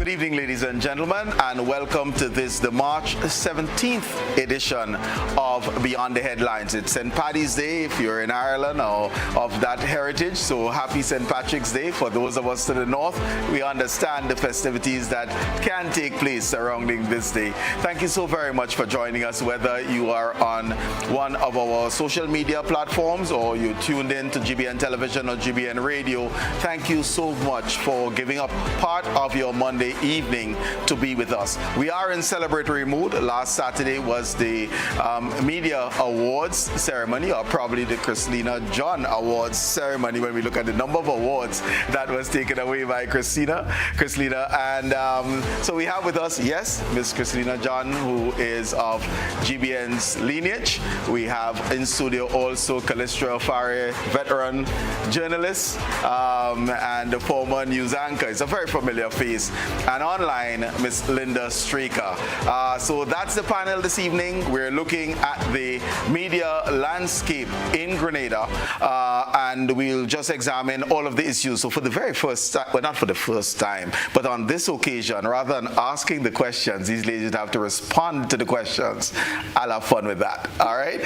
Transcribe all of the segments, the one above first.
Good evening, ladies and gentlemen, and welcome to the March 17th edition of Beyond the Headlines. It's St. Paddy's Day if you're in Ireland or of that heritage, so happy St. Patrick's Day. For those of us to the north, we understand the festivities that can take place surrounding this day. Thank you so very much for joining us, whether you are on one of our social media platforms or you tuned in to GBN Television or GBN Radio. Thank you so much for giving up part of your Monday evening to be with us. We are in celebratory mood. Last Saturday was the Media Awards ceremony, or probably the Christlina John Awards ceremony when we look at the number of awards that was taken away by Christlina. And so we have with us, yes, Miss Christlina John, who is of GBN's lineage. We have in studio also Calistra, Farrier, veteran journalist and the former news anchor. It's a very familiar face. And online, Miss Linda Straker. So that's the panel this evening. We're looking at the media landscape in Grenada, and we'll just examine all of the issues. So for the very first time, well, not for the first time, but on this occasion, rather than asking the questions, these ladies have to respond to the questions. I'll have fun with that, all right?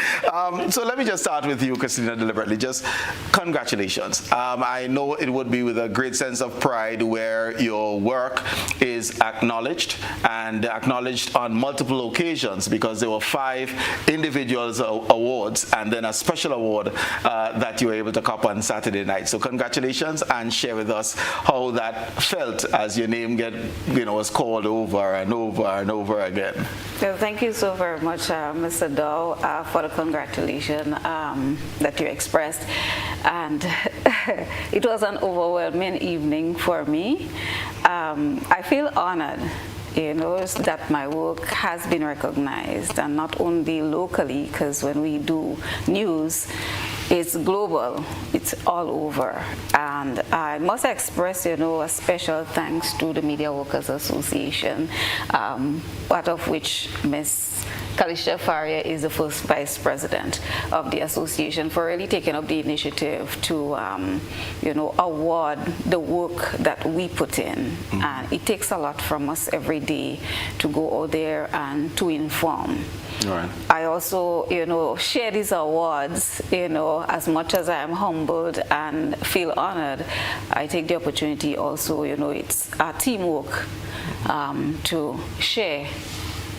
So let me just start with you, Christlina, deliberately. Just congratulations. I know it would be with a great sense of pride where your work is acknowledged, and acknowledged on multiple occasions, because there were 5 individuals awards and then a special award that you were able to cop on Saturday night. So congratulations, and share with us how that felt as your name was called over and over and over again. Well, thank you so very much, Mr. Dowe, for the congratulations that you expressed. And it was an overwhelming evening for me. I feel honored, that my work has been recognized, and not only locally, because when we do news, it's global, it's all over. And I must express, a special thanks to the Media Workers Association, part of which Ms. Calistra Farrier is the first vice president of the association, for really taking up the initiative to, award the work that we put in. And it takes a lot from us every day to go out there and to inform. Right. I also, share these awards, as much as I am humbled and feel honored. I take the opportunity also, it's our teamwork to share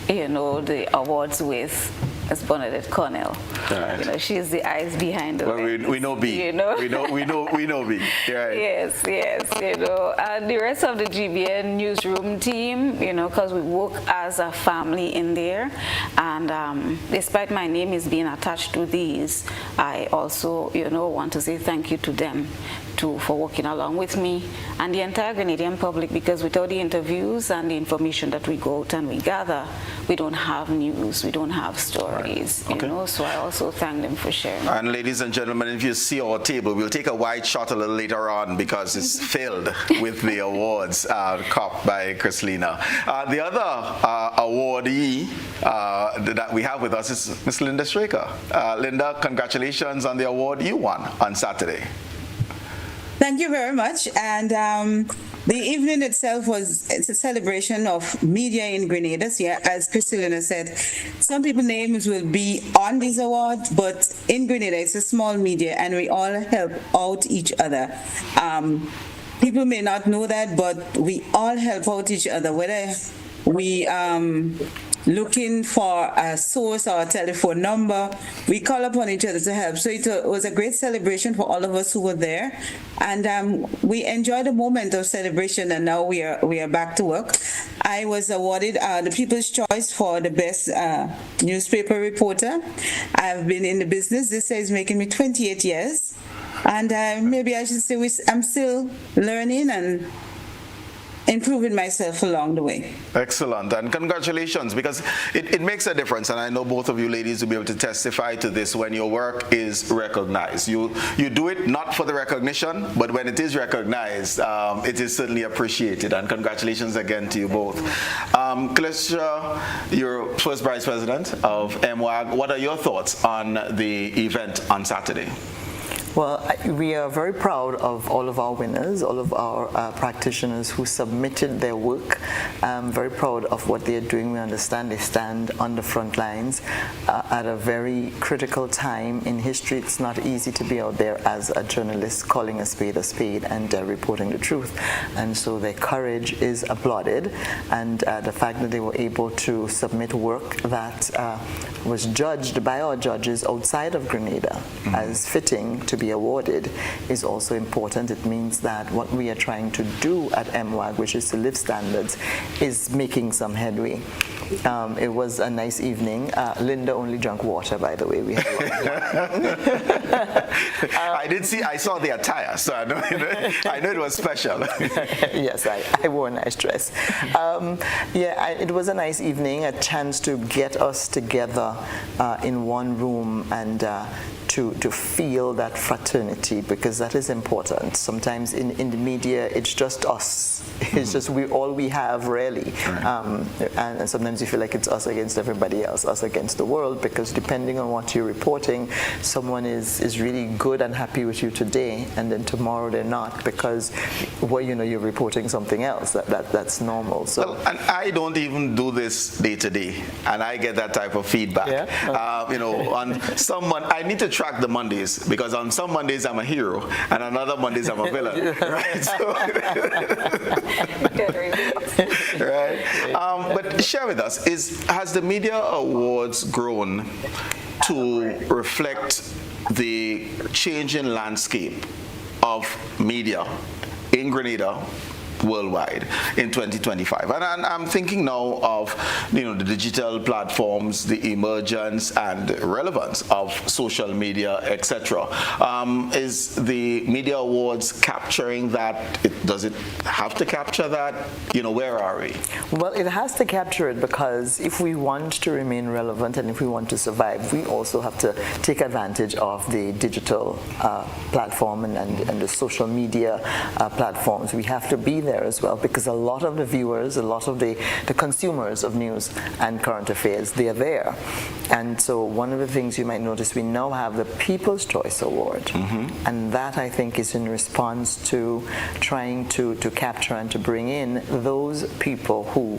the awards with as Bernadette Cornell. Right. She's the eyes behind the lens. We know B. We know B. Right. Yes. And the rest of the GBN newsroom team, because we work as a family in there. And despite my name is being attached to these, I also, want to say thank you to them for working along with me and the entire Grenadian public, because without the interviews and the information that we go out and we gather, we don't have news, we don't have stories, right. Okay. So I also thank them for sharing. And ladies and gentlemen, if you see our table, we'll take a wide shot a little later on, because it's filled with the awards copped by Christlina. The other awardee that we have with us is Ms. Linda Straker. Linda, congratulations on the award you won on Saturday. Thank you very much. And the evening itself it's a celebration of media in Grenada. So, yeah, as Christlina said, some people's names will be on these awards, but in Grenada it's a small media, and we all help out each other. People may not know that, but we all help out each other, whether we looking for a source or a telephone number, we call upon each other to help. So it was a great celebration for all of us who were there, and we enjoyed the moment of celebration. And now we are back to work. I was awarded the People's Choice for the best newspaper reporter. I've been in the business. This is making me 28 years, and maybe I should say I'm still learning and improving myself along the way. Excellent, and congratulations, because it makes a difference, and I know both of you ladies will be able to testify to this when your work is recognized. You do it not for the recognition, but when it is recognized, it is certainly appreciated, and congratulations again to you both. Calistra, you're first vice president of MWAG. What are your thoughts on the event on Saturday? Well, we are very proud of all of our winners, all of our practitioners who submitted their work. Very proud of what they are doing. We understand they stand on the front lines at a very critical time in history. It's not easy to be out there as a journalist calling a spade and reporting the truth. And so their courage is applauded. And the fact that they were able to submit work that was judged by our judges outside of Grenada as fitting to be awarded is also important. It means that what we are trying to do at MWAG, which is to lift standards, is making some headway. It was a nice evening. Linda only drank water, by the way. We had a lot of water. I saw the attire, so I know it was special. Yes, I wore a nice dress. It was a nice evening, a chance to get us together in one room and to feel that fraternity, because that is important. Sometimes in the media, it's just us. It's just all we have, really. Right. And sometimes you feel like it's us against everybody else, us against the world, because depending on what you're reporting, someone is really good and happy with you today, and then tomorrow they're not, because you're reporting something else. That's normal. So. Well, and I don't even do this day to day, and I get that type of feedback. Yeah? On I need to track the Mondays, because on some Mondays I'm a hero, and on other Mondays I'm a villain. Right? So, right. But share with us, has the Media Awards grown to reflect the changing landscape of media in Grenada worldwide in 2025? And I'm thinking now of the digital platforms, the emergence and relevance of social media, etc. Is the Media Awards capturing that? Does it have to capture that? Where are we? Well, it has to capture it, because if we want to remain relevant and if we want to survive, we also have to take advantage of the digital platform and the social media platforms. We have to be there as well, because a lot of the viewers, a lot of the consumers of news and current affairs, they are there. And so one of the things you might notice, we now have the People's Choice Award. And that, I think, is in response to trying to capture and to bring in those people who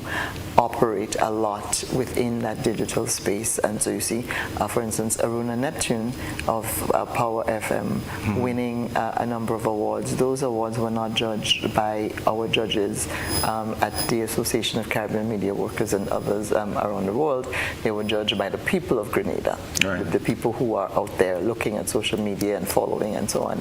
operate a lot within that digital space. And so you see, for instance, Aruna Neptune of Power FM winning a number of awards. Those awards were not judged by our judges at the Association of Caribbean Media Workers and others around the world. They were judged by the people of Grenada, right. The people who are out there looking at social media and following and so on.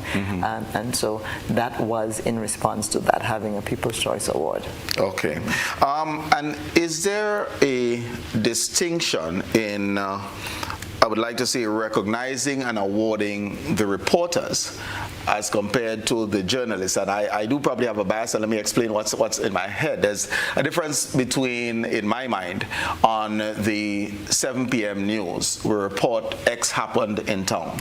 And so that was in response to that, having a People's Choice Award. Okay. And is there a distinction in, I would like to say, recognizing and awarding the reporters as compared to the journalists? And I do probably have a bias, and let me explain what's in my head. There's a difference between, in my mind, on the 7 p.m. news, we report X happened in town.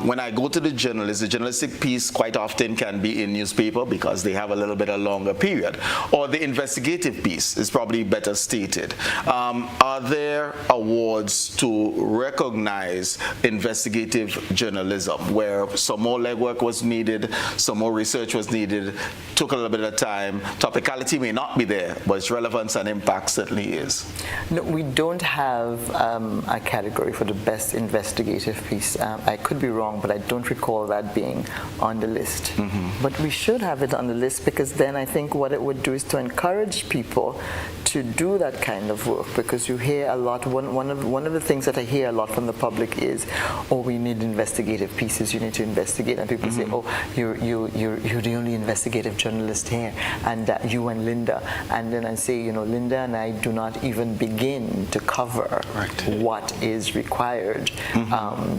When I go to the journalists, the journalistic piece quite often can be in newspaper because they have a little bit of longer period, or the investigative piece is probably better stated. Are there awards to recognize investigative journalism where some more legwork was needed, some more research was needed, took a little bit of time? Topicality may not be there, but its relevance and impact certainly is. No, we don't have a category for the best investigative piece. I could be wrong, but I don't recall that being on the list. But we should have it on the list, because then I think what it would do is to encourage people to do that kind of work, because you hear a lot, one of the things that I hear a lot from the public is, oh, we need investigative pieces, you need to investigate, and people say, oh, you're the only investigative journalist here, and you and Linda. And then I say, Linda and I do not even begin to cover what is required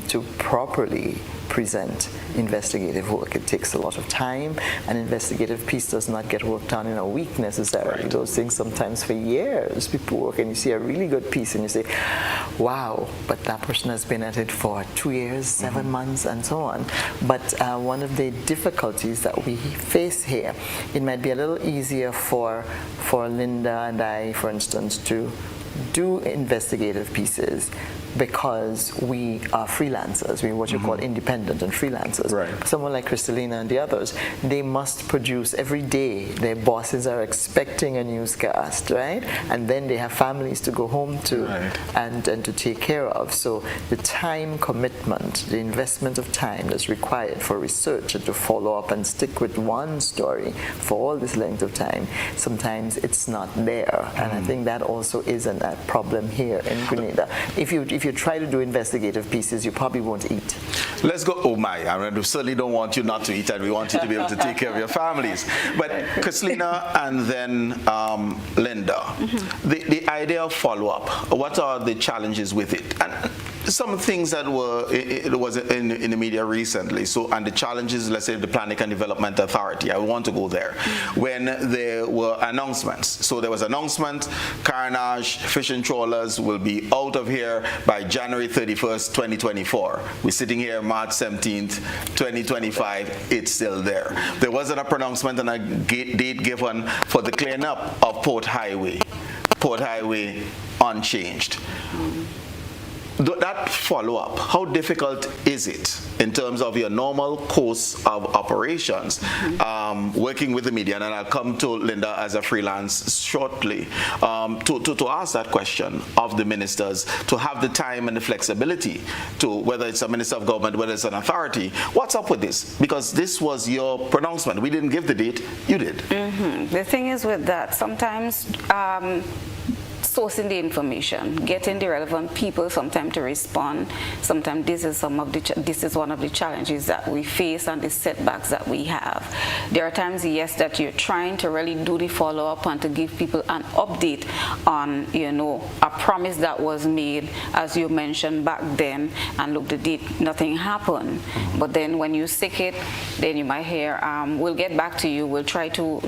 to properly present investigative work. It takes a lot of time. An investigative piece does not get worked on in a week necessarily. Those things sometimes for years people work, and you see a really good piece and you say, wow, but that person has been at it for 2 years, 7 months, and so on. But one of the difficulties that we face here, it might be a little easier for Linda and I, for instance, to do investigative pieces because we are freelancers. We're what you call independent and freelancers. Right. Someone like Christlina and the others, they must produce every day. Their bosses are expecting a newscast, right? And then they have families to go home to and to take care of. So the time commitment, the investment of time that's required for research and to follow up and stick with one story for all this length of time, sometimes it's not there. And I think that also is a problem here in Grenada. If you try to do investigative pieces, you probably won't eat. Let's go. Oh my, we certainly don't want you not to eat, and we want you to be able to take care of your families. But Christlina and then Linda, the idea of follow-up, what are the challenges with it? And some things that was in the media recently, so, and the challenges, let's say the Planning and Development Authority, I want to go there, when there were announcements. So there was announcement, Carnage fishing trawlers will be out of here by January 31st, 2024. We're sitting here March 17th, 2025, it's still there. There wasn't a pronouncement and a date given for the cleanup of Port Highway unchanged. That follow-up, how difficult is it in terms of your normal course of operations, working with the media? And I'll come to Linda as a freelance shortly, to ask that question of the ministers, to have the time and the flexibility to, whether it's a minister of government, whether it's an authority, what's up with this? Because this was your pronouncement. We didn't give the date, you did. The thing is with that, sometimes sourcing the information, getting the relevant people sometimes to respond. Sometimes this is one of the challenges that we face and the setbacks that we have. There are times, yes, that you're trying to really do the follow-up and to give people an update on, a promise that was made, as you mentioned back then, and look, the date, nothing happened. But then when you stick it, then you might hear, we'll get back to you, we'll try to,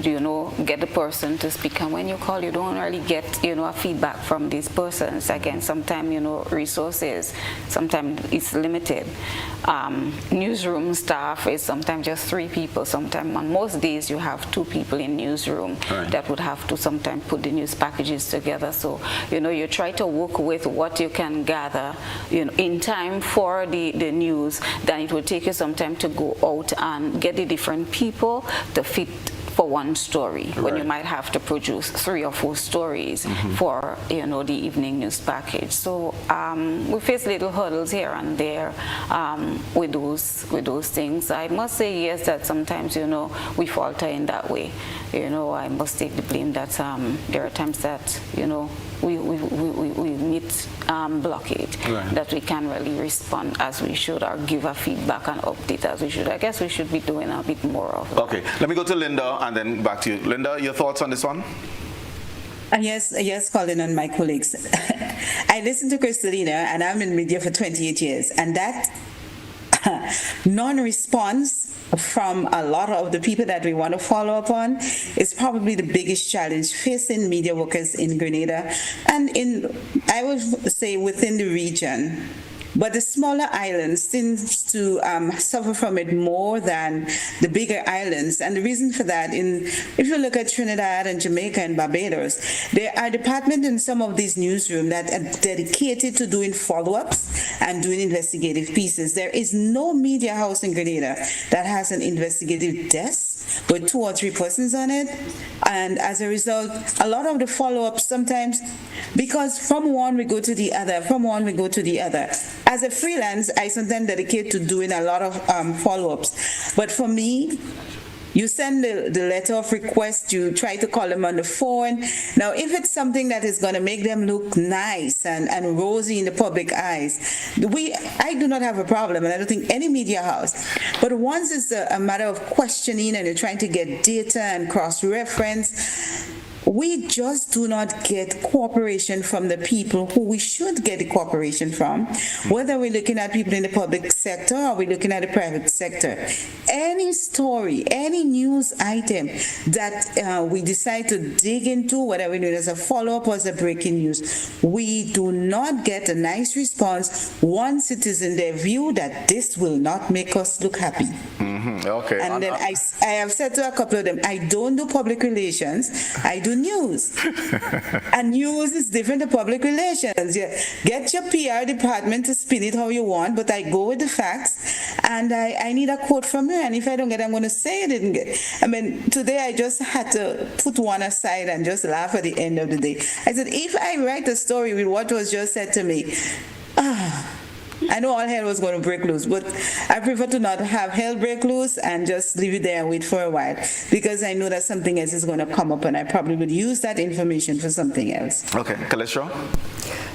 get the person to speak. And when you call, you don't really get, a feedback from these persons. Again, sometimes resources, sometimes it's limited. Newsroom staff is sometimes just 3 people. Sometimes on most days you have 2 people in newsroom that would have to sometimes put the news packages together. So you try to work with what you can gather in time for the news. Then it will take you some time to go out and get the different people to fit for one story, when you might have to produce 3 or 4 stories for the evening news package. So we face little hurdles here and there with those things. I must say, yes, that sometimes we falter in that way. I must take the blame that there are times that we meet blockade, that we can't really respond as we should or give a feedback and update as we should. I guess we should be doing a bit more of that. Okay, let me go to Linda and then back to you. Linda, your thoughts on this one? Yes, Colin and my colleagues. I listened to Christlina, and I'm in media for 28 years, and that non-response from a lot of the people that we want to follow up on is probably the biggest challenge facing media workers in Grenada and I would say within the region. But the smaller islands seems to suffer from it more than the bigger islands. And the reason for that, if you look at Trinidad and Jamaica and Barbados, there are departments in some of these newsrooms that are dedicated to doing follow-ups and doing investigative pieces. There is no media house in Grenada that has an investigative desk with 2 or 3 persons on it. And as a result, a lot of the follow-ups sometimes, because from one we go to the other, As a freelance, I sometimes dedicate to doing a lot of follow-ups. But for me, you send the letter of request, you try to call them on the phone. Now, if it's something that is going to make them look nice and rosy in the public eyes, I do not have a problem, and I don't think any media house. But once it's a matter of questioning and you're trying to get data and cross-reference, we just do not get cooperation from the people who we should get the cooperation from, whether we're looking at people in the public sector or we're looking at the private sector. Any story, any news item that we decide to dig into, whether we do it as a follow-up or as a breaking news, we do not get a nice response once it is in their view that this will not make us look happy. Okay. And then I have said to a couple of them, I don't do public relations. I do news. And news is different to public relations. You get your PR department to spin it how you want, but I go with the facts, and I need a quote from you, and if I don't get it, I'm going to say I didn't get it. I mean, today I just had to put one aside and just laugh at the end of the day. I said, if I write a story with what was just said to me, I know all hell was going to break loose, but I prefer to not have hell break loose and just leave it there and wait for a while, because I know that something else is going to come up, and I probably would use that information for something else. Okay, Calistra?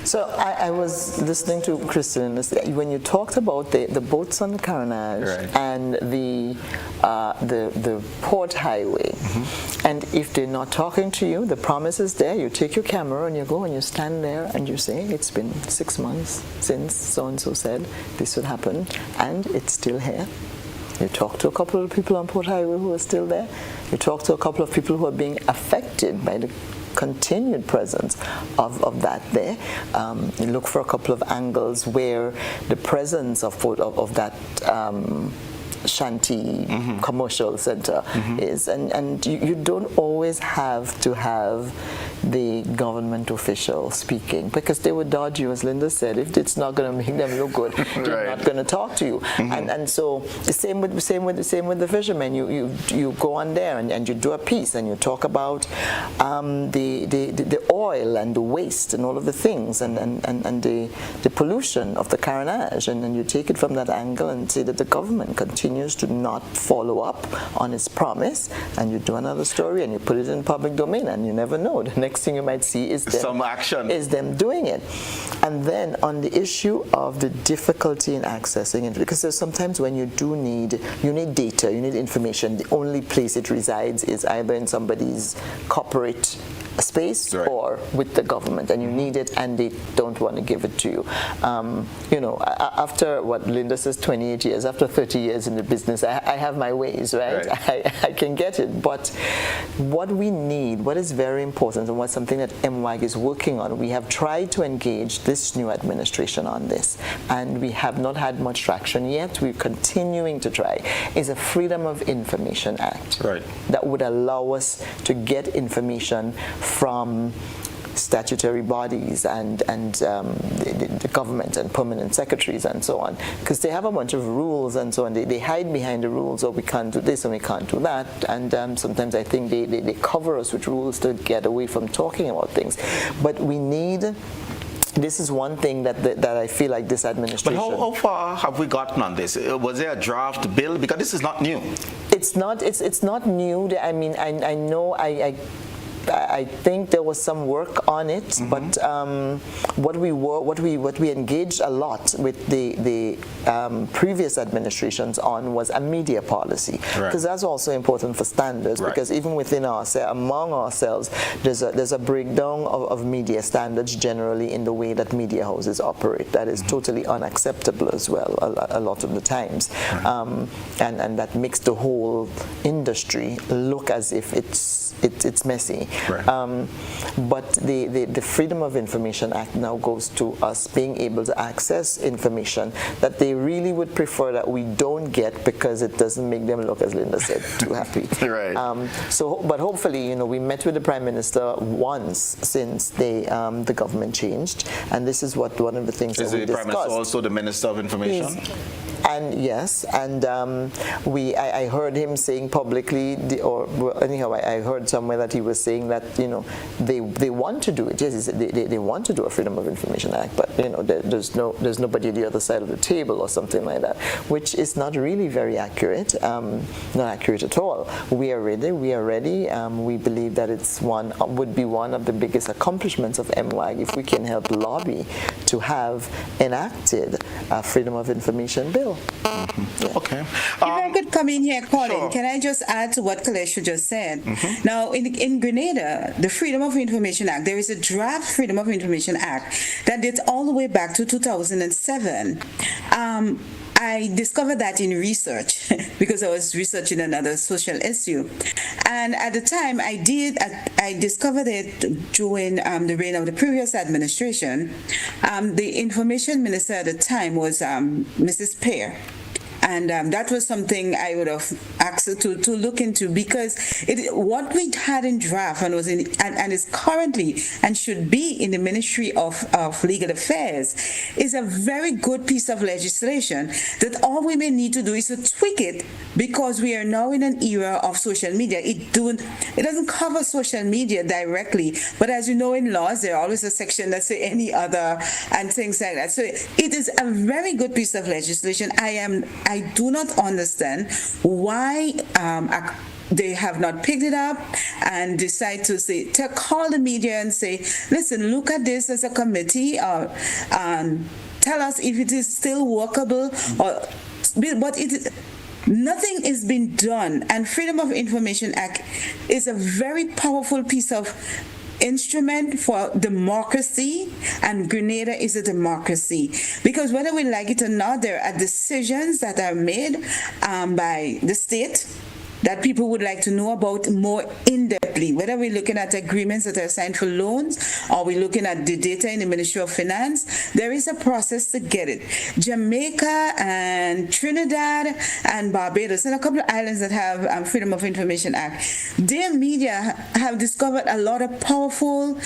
So I was listening to Christlina when you talked about the boats on the Carnage and the port highway, and if they're not talking to you, the promise is there. You take your camera and you go and you stand there and you say, it's been 6 months since so-and-so said this would happen, and it's still here. You talk to a couple of people on Port Highway who are still there. You talk to a couple of people who are being affected by the continued presence of that there. You look for a couple of angles where the presence of that shanty commercial center is, and you don't always have to have the government official speaking, because they would dodge you, as Linda said. If it's not going to make them look good, they're not going to talk to you. And so the same with the fishermen. You go on there and you do a piece and you talk about the oil and the waste and all of the things and the pollution of the Carnage, and then you take it from that angle and say that the government continues to not follow up on its promise, and you do another story and you put it in public domain, and you never know. The next thing you might see is some action, is them doing it. And then on the issue of the difficulty in accessing it, because there's sometimes when you need data, you need information, the only place it resides is either in somebody's corporate space or with the government, and you need it and they don't want to give it to you. After what Linda says, 28 years, after 30 years in the business, I have my ways, right? I can get it. But what we need, what is very important, and what's something that MWAG is working on, we have tried to engage this new administration on this, and we have not had much traction yet. We're continuing to try, is a Freedom of Information Act that would allow us to get information from statutory bodies and the government and permanent secretaries and so on, because they have a bunch of rules and so on. They hide behind the rules, or we can't do this and we can't do that, and sometimes I think they cover us with rules to get away from talking about things. But we need, this is one thing that I feel like this administration... But how far have we gotten on this? Was there a draft bill? Because this is not new. It's not new. I mean, I know I think there was some work on it, but what we engaged a lot with the previous administrations on was a media policy, because that's also important for standards. Because even within among ourselves, there's a breakdown of media standards generally in the way that media houses operate. That is totally unacceptable as well a lot of the times, and that makes the whole industry look as if it's messy. But the Freedom of Information Act now goes to us being able to access information that they really would prefer that we don't get, because it doesn't make them look, as Linda said, too happy. But hopefully, we met with the Prime Minister once since the government changed, and this is what one of the things that we discussed. Is the Prime Minister also the Minister of Information? And yes, and I heard him saying publicly, I heard somewhere that he was saying that they want to do it. Yes, they want to do a Freedom of Information Act, but there's nobody at the other side of the table or something like that, which is not really very accurate, not accurate at all. We are ready. We believe that would be one of the biggest accomplishments of MWAG if we can help lobby to have enacted a Freedom of Information bill. Okay. If I could come in here, Colin, can I just add to what Calistra just said? Now, in Grenada, the Freedom of Information Act, there is a draft Freedom of Information Act that dates all the way back to 2007. I discovered that in research because I was researching another social issue. And at the time I discovered it during the reign of the previous administration. The information minister at the time was Mrs. Pear. And that was something I would have asked her to look into, because what we had in draft and was in and is currently and should be in the Ministry of Legal Affairs is a very good piece of legislation that all we may need to do is to tweak it, because we are now in an era of social media. It doesn't cover social media directly, but as you know, in laws, there always a section that say any other and things like that. So it is a very good piece of legislation. I do not understand why they have not picked it up and decide to call the media and say, listen, look at this as a committee, tell us if it is still workable, but nothing is being done. And Freedom of Information Act is a very powerful piece of instrument for democracy, and Grenada is a democracy, because whether we like it or not, there are decisions that are made by the state that people would like to know about more in-depthly, whether we're looking at agreements that are signed for loans or we're looking at the data in the Ministry of Finance. There is a process to get it. Jamaica and Trinidad and Barbados and a couple of islands that have Freedom of Information Act, their media have discovered a lot of powerful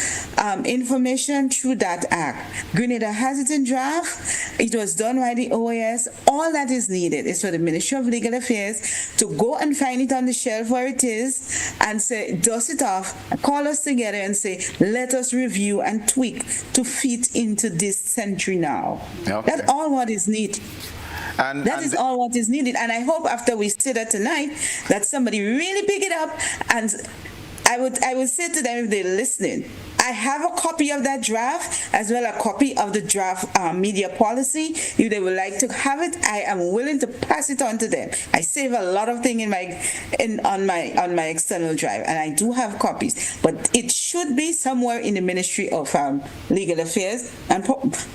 information through that act. Grenada has it in draft. It was done by the OAS. All that is needed is for the Ministry of Legal Affairs to go and find it on the shelf where it is and say, dust it off, call us together and say, let us review and tweak to fit into this century now. Okay. That's all what is needed. That is all what is needed. And I hope after we sit there tonight that somebody really pick it up. And I would say to them, if they're listening, I have a copy of that draft, as well a copy of the draft media policy. If they would like to have it, I am willing to pass it on to them. I save a lot of things on my external drive, and I do have copies. But it should be somewhere in the Ministry of Legal Affairs and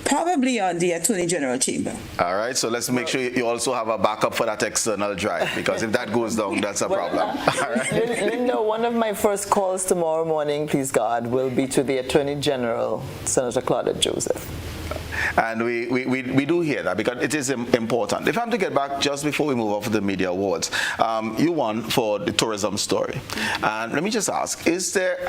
probably on the Attorney General Chamber. All right, so let's make sure you also have a backup for that external drive, because if that goes down, that's a problem. All right. Linda, one of my first calls tomorrow morning, please God, will be to the Attorney General, Senator Claudette Joseph. And we do hear that, because it is important. If I'm to get back just before we move off to the media awards, you won for the tourism story. And let me just ask, is there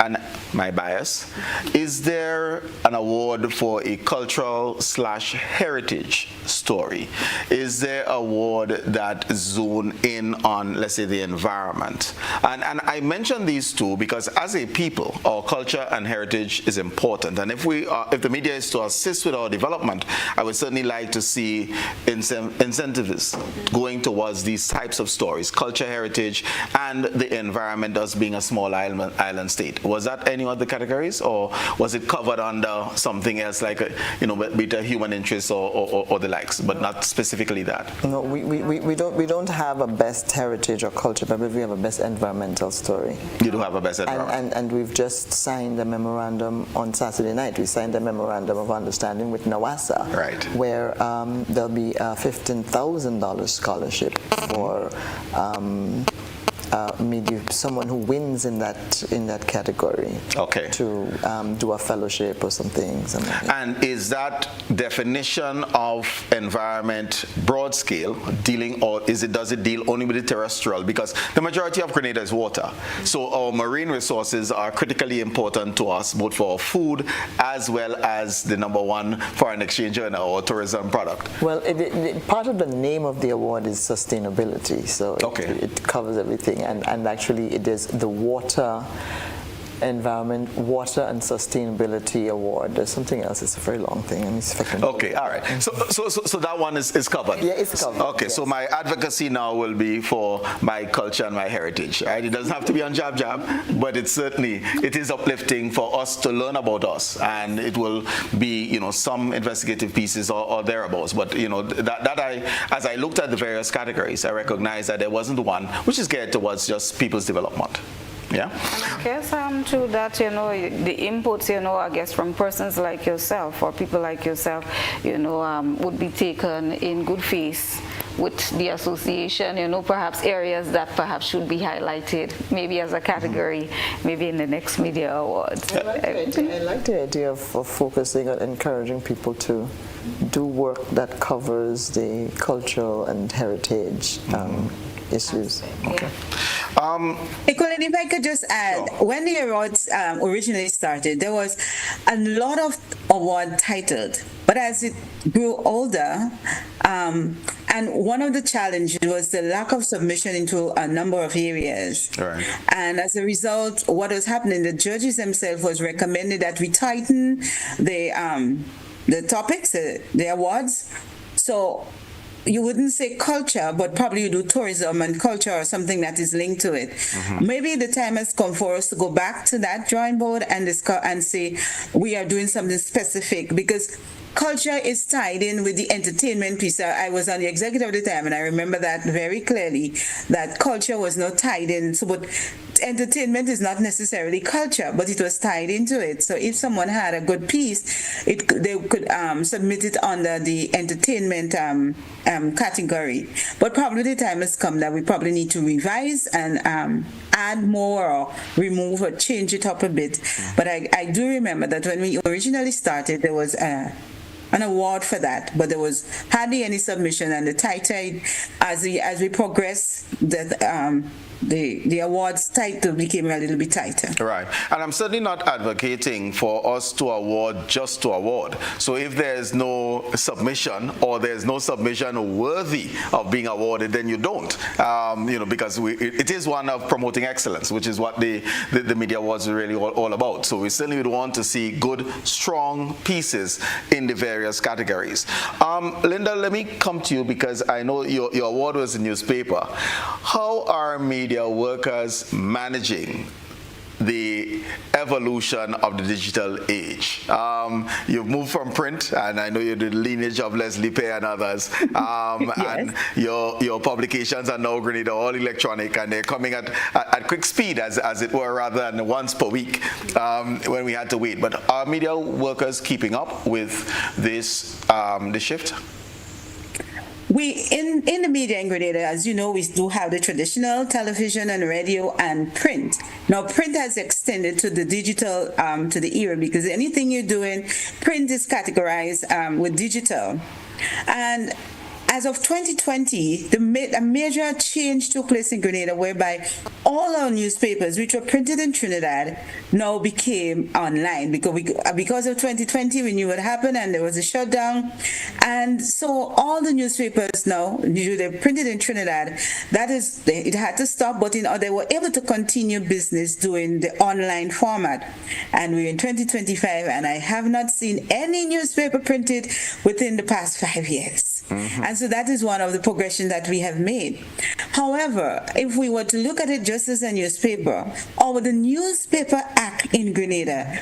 my bias, is there an award for a cultural/heritage story? Is there an award that zone in on, let's say, the environment? And I mention these two because as a people, our culture and heritage is important. And if the media is to assist with our development, I would certainly like to see incentives going towards these types of stories, culture, heritage, and the environment, as being a small island state. Was that any of the categories, or was it covered under something else, like be it a human interest or the likes, but not specifically that? No, we don't have a best heritage or culture, but we have a best environmental story. You do have a best environment. And we've just signed a memorandum on Saturday night. We signed a memorandum of understanding with NAWASA, right, where there'll be a $15,000 scholarship for maybe someone who wins in that category. Okay. To do a fellowship or something. And is that definition of environment broad scale dealing, or does it deal only with the terrestrial? Because the majority of Grenada is water, so our marine resources are critically important to us, both for our food as well as the #1 foreign exchange and our tourism product. Well, part of the name of the award is sustainability, so it covers everything. And actually it is the Water and Sustainability Award. There's something else. It's a very long thing. Let me see if I can. Okay, all right. So that one is covered. Yeah, it's covered. Okay, yes. So my advocacy now will be for my culture and my heritage. Right? It doesn't have to be on jab, but it is uplifting for us to learn about us, and it will be some investigative pieces or thereabouts. But as I looked at the various categories, I recognized that there wasn't one which is geared towards just people's development. Yeah. And I guess to that, the inputs, I guess from persons like yourself or people like yourself, would be taken in good faith with the association, perhaps areas that perhaps should be highlighted, maybe as a category, maybe in the next media awards. I like the idea of focusing on encouraging people to do work that covers the cultural and heritage issues. Okay. Hey, Colin, if I could just add, when the awards originally started, there was a lot of award titled, but as it grew older, and one of the challenges was the lack of submission into a number of areas. Right. And as a result, what was happening, the judges themselves was recommended that we tighten the topics, the awards. So you wouldn't say culture, but probably you do tourism and culture or something that is linked to it. Maybe the time has come for us to go back to that drawing board and discuss and say we are doing something specific, because culture is tied in with the entertainment piece. I was on the executive at the time, and I remember that very clearly, that culture was not tied in. So, but entertainment is not necessarily culture, but it was tied into it. So if someone had a good piece, they could submit it under the entertainment category. But probably the time has come that we probably need to revise and add more or remove or change it up a bit. But I do remember that when we originally started, there was an award for that, but there was hardly any submission, and the tighter as we progress, that the awards title became a little bit tighter. Right. And I'm certainly not advocating for us to award just to award. So if there's no submission, or there's no submission worthy of being awarded, then you don't. Because it is one of promoting excellence, which is what the media awards are really all about. So we certainly would want to see good, strong pieces in the various categories. Linda, let me come to you, because I know your award was a newspaper. How are media workers managing the evolution of the digital age? You've moved from print, and I know you're the lineage of Leslie Pay and others, Yes. and your publications are now Grenada all electronic, and they're coming at quick speed, as it were, rather than once per week when we had to wait. But are media workers keeping up with this the shift? We in the media in Grenada, as you know, we do have the traditional television and radio and print. Now, print has extended to the digital, to the era, because anything you're doing, print is categorized with digital. And as of 2020, a major change took place in Grenada, whereby all our newspapers, which were printed in Trinidad, now became online, because of 2020, we knew what happened, and there was a shutdown. And so all the newspapers now, they're printed in Trinidad. It had to stop, but they were able to continue business doing the online format. And we're in 2025, and I have not seen any newspaper printed within the past 5 years. And so that is one of the progression that we have made. However, if we were to look at it just as a newspaper, or the Newspaper Act in Grenada,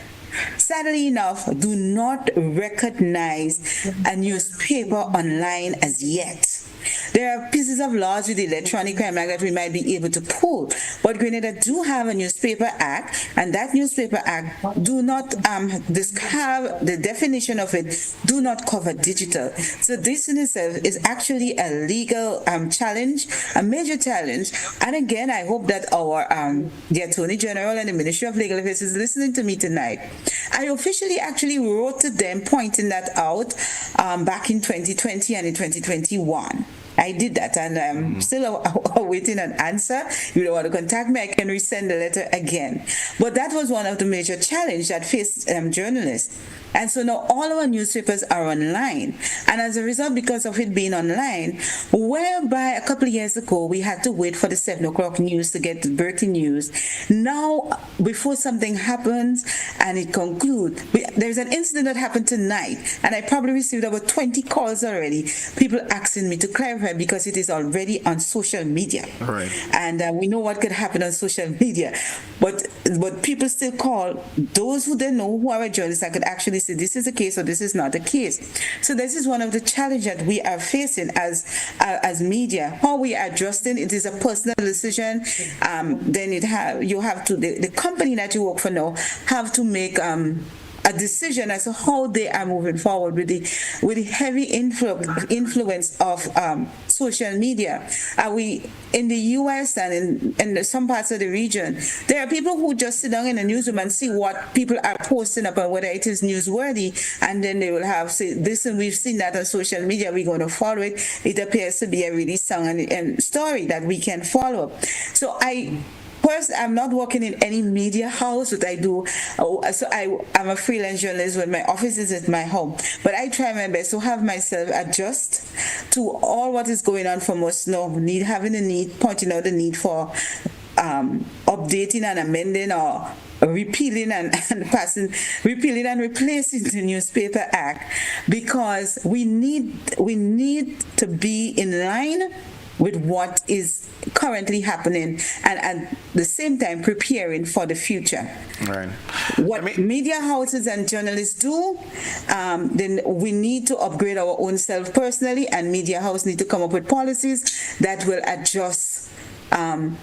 sadly enough, do not recognize a newspaper online as yet. There are pieces of laws with the Electronic Crime Act that we might be able to pull, but Grenada do have a Newspaper Act, and that Newspaper Act do not have the definition of it, do not cover digital. So this in itself is actually a legal challenge, a major challenge. And again, I hope that our the Attorney General and the Ministry of Legal Affairs is listening to me tonight. I officially actually wrote to them pointing that out back in 2020 and in 2021. I did that, and I'm still awaiting an answer. If you don't want to contact me, I can resend the letter again. But that was one of the major challenges that faced journalists. And so now all our newspapers are online. And as a result, because of it being online, whereby a couple of years ago, we had to wait for the 7 o'clock news to get the breaking news. Now, before something happens and it concludes, there's an incident that happened tonight, and I probably received about 20 calls already, people asking me to clarify, because it is already on social media. Right. And we know what could happen on social media. But people still call those who they know, who are journalists, that could actually say this is the case or this is not the case. So this is one of the challenges that we are facing as media. How we are adjusting, it is a personal decision. Then you have to, the company that you work for now have to make a decision as to how they are moving forward with the heavy influence of social media. We in the U.S. and in some parts of the region, there are people who just sit down in the newsroom and see what people are posting about, whether it is newsworthy, and then they will have say this, and we've seen that on social media. We're going to follow it. It appears to be a really sound and story that we can follow. So First, I'm not working in any media house, but I do. So I'm a freelance journalist when my office is at my home. But I try my best to have myself adjust to all what is going on from us now. Pointing out the need for updating and amending or repealing and replacing the Newspaper Act, because we need to be in line with what is currently happening, and at the same time preparing for the future. Right. What media houses and journalists do, then we need to upgrade our own self personally, and media houses need to come up with policies that will adjust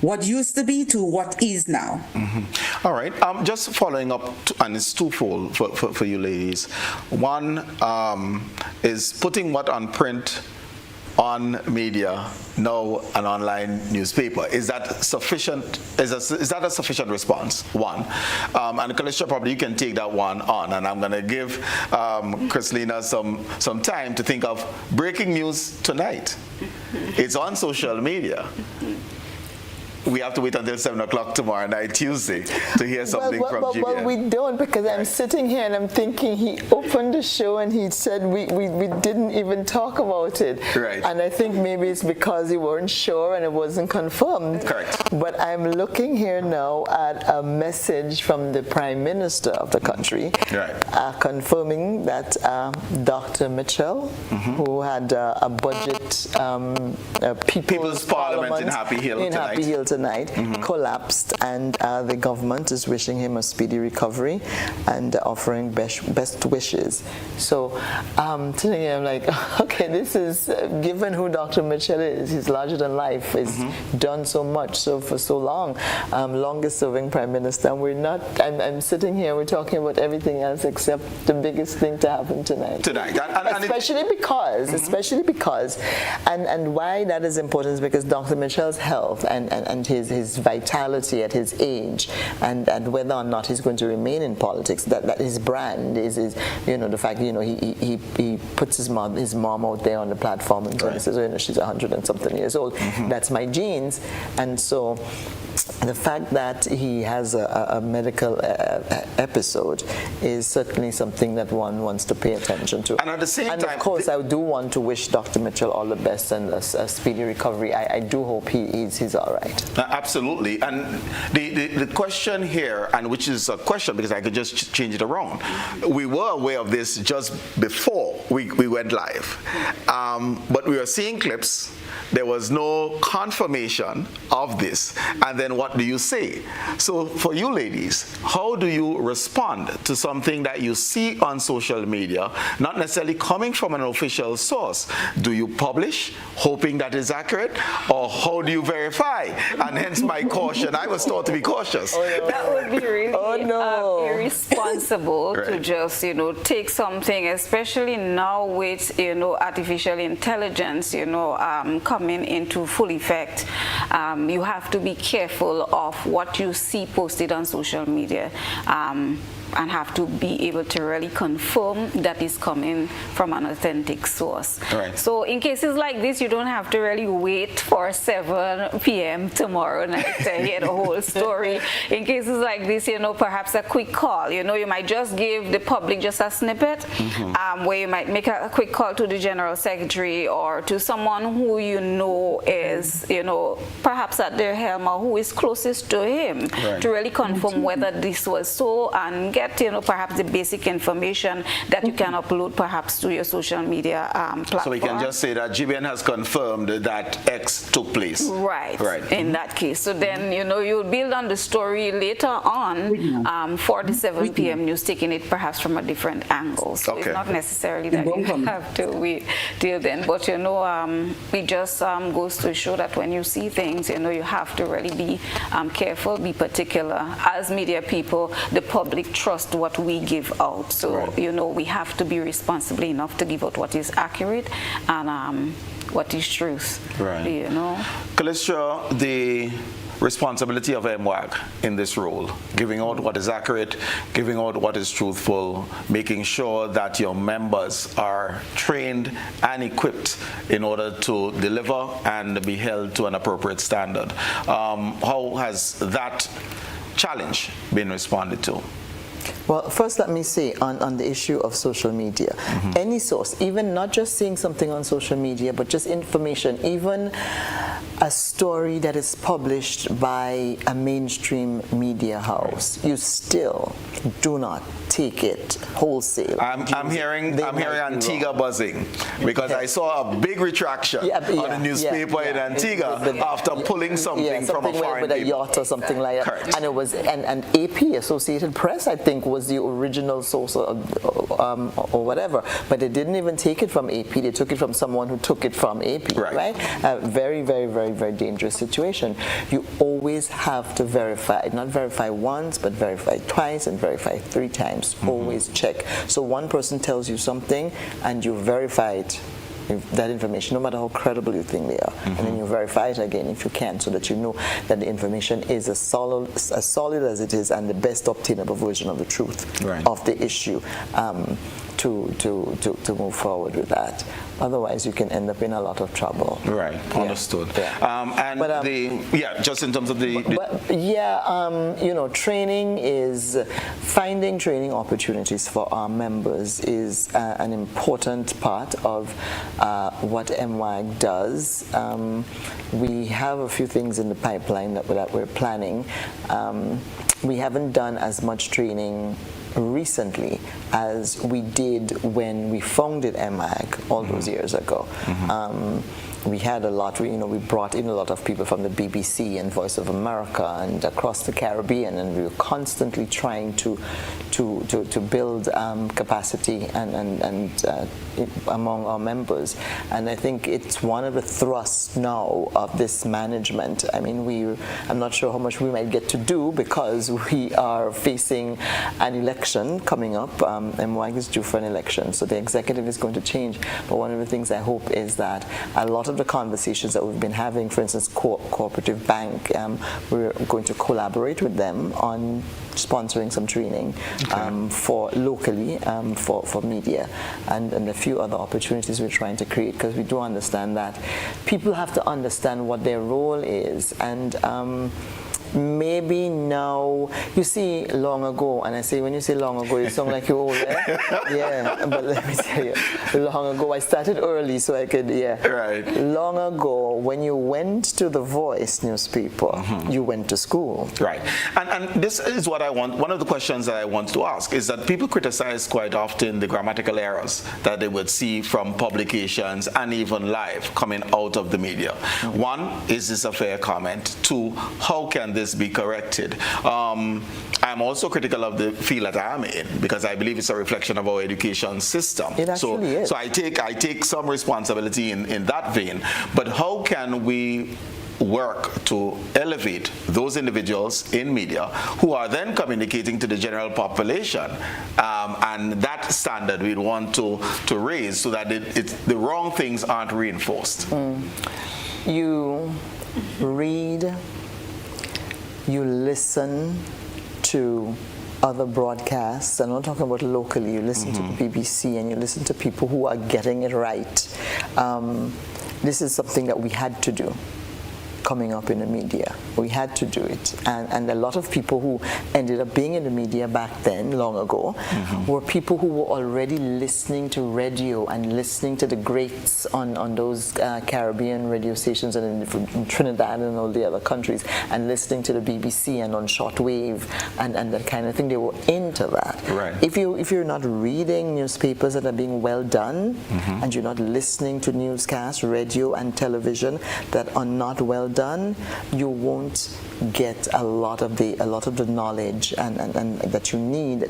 what used to be to what is now. Mm-hmm. All right. Just following up, and it's twofold for you ladies. One is putting what on print on media, now an online newspaper. Is that sufficient? Is that a sufficient response? One. And Calistra, probably you can take that one on, and I'm going to give Christlina some time to think of breaking news tonight. It's on social media. We have to wait until 7 o'clock tomorrow night, Tuesday, to hear something from GBN. Well, we don't, because I'm sitting here and I'm thinking he opened the show and he said we didn't even talk about it. Right. And I think maybe it's because he weren't sure and it wasn't confirmed. Correct. But I'm looking here now at a message from the Prime Minister of the country, right, confirming that Dr. Mitchell, who had a budget People's Parliament in Happy Hill tonight, collapsed, and the government is wishing him a speedy recovery and offering best wishes. So today I'm like, okay, this is, given who Dr. Mitchell is, he's larger than life, he's done so much for so long, longest serving Prime Minister, and we're not, I'm sitting here, we're talking about everything else except the biggest thing to happen tonight. Especially because, and why that is important is because Dr. Mitchell's health and his vitality at his age, and whether or not he's going to remain in politics, that his brand is the fact, he puts his mom out there on the platform and says, she's 100 and something years old. That's my genes. And so the fact that he has a medical episode is certainly something that one wants to pay attention to. And at the same time, of course, I do want to wish Dr. Mitchell all the best and a speedy recovery. I do hope he's all right. Absolutely. And the question here, and which is a question because I could just change it around, we were aware of this just before we went live, but we were seeing clips. There was no confirmation of this. And then what do you say? So for you ladies, how do you respond to something that you see on social media, not necessarily coming from an official source? Do you publish, hoping that is accurate? Or how do you verify? And hence my caution. I was taught to be cautious. That would be really irresponsible to just, take something, especially now with, artificial intelligence, coming into full effect. You have to be careful of what you see posted on social media, and have to be able to really confirm that is coming from an authentic source. Right. So in cases like this, you don't have to really wait for 7 p.m. tomorrow night to hear the whole story. In cases like this, perhaps a quick call. You might just give the public just a snippet, where you might make a quick call to the General Secretary or to someone who is, perhaps at their helm or who is closest to him, to really confirm whether this was so and get, perhaps the basic information that you can upload perhaps to your social media platform. So we can just say that GBN has confirmed that X took place. Right. In that case. So then, you'll build on the story later on for the 7 p.m. news, taking it perhaps from a different angle. So it's not necessarily that you have to wait till then. But, it just goes to show that when you see things, you have to really be careful, be particular. As media people, the public trust what we give out. So, you know, we have to be responsible enough to give out what is accurate and what is truth. Right. You know. Calistra, the responsibility of MWAG in this role, giving out what is accurate, giving out what is truthful, making sure that your members are trained and equipped in order to deliver and be held to an appropriate standard. How has that challenge been responded to? Well, first let me say on the issue of social media, any source, even not just seeing something on social media, but just information, even a story that is published by a mainstream media house, you still do not take it wholesale. I'm hearing Antigua buzzing because I saw a big retraction on the newspaper in Antigua after pulling something from a foreign with a yacht or something like that. Correct. And it was and AP, Associated Press, I think, was the original source or whatever, but they didn't even take it from AP. They took it from someone who took it from AP. Right? Very, very, very, very dangerous situation. You always have to verify, not verify once, but verify twice and verify 3 times. Always check. So one person tells you something and you verify it, that information, no matter how credible you think they are, and then you verify it again if you can, so that you know that the information is as solid as it is and the best obtainable version of the truth of the issue, to move forward with that. Otherwise, you can end up in a lot of trouble. Right. Understood. Just in terms of you know, training is finding training opportunities for our members is an important part of what MWAG does. We have a few things in the pipeline that we're planning. We haven't done as much training recently as we did when we founded MWAG all those years ago. We had a lot, we brought in a lot of people from the BBC and Voice of America and across the Caribbean, and we were constantly trying to build capacity and among our members. And I think it's one of the thrusts now of this management. I mean, I'm not sure how much we might get to do because we are facing an election coming up. MWAG is due for an election, so the executive is going to change. But one of the things I hope is that a lot of the conversations that we've been having, for instance, Cooperative Bank, we're going to collaborate with them on sponsoring some training for locally for media and a few other opportunities we're trying to create, because we do understand that people have to understand what their role is. And maybe now, you see, long ago, and I say when you say long ago, you sound like you're old, yeah, but let me tell you, long ago, I started early so I could, long ago, when you went to the Voice newspaper, you went to school. Right, and this is what I want, one of the questions that I want to ask is that people criticize quite often the grammatical errors that they would see from publications and even live coming out of the media. One, is this a fair comment? 2, how can this be corrected? I'm also critical of the field that I'm in because I believe it's a reflection of our education system. It actually is. So I take some responsibility in that vein. But how can we work to elevate those individuals in media who are then communicating to the general population, and that standard we want to raise so that the wrong things aren't reinforced? You read, you listen to other broadcasts. I'm not talking about locally. You listen to the BBC and you listen to people who are getting it right. This is something that we had to do coming up in the media. We had to do it. And a lot of people who ended up being in the media back then, long ago, were people who were already listening to radio and listening to the greats on those Caribbean radio stations and in Trinidad and all the other countries, and listening to the BBC and on shortwave and that kind of thing. They were into that. Right. If you're not reading newspapers that are being well done, and you're not listening to newscasts, radio and television that are not well well done, you won't get a lot of the knowledge and that you need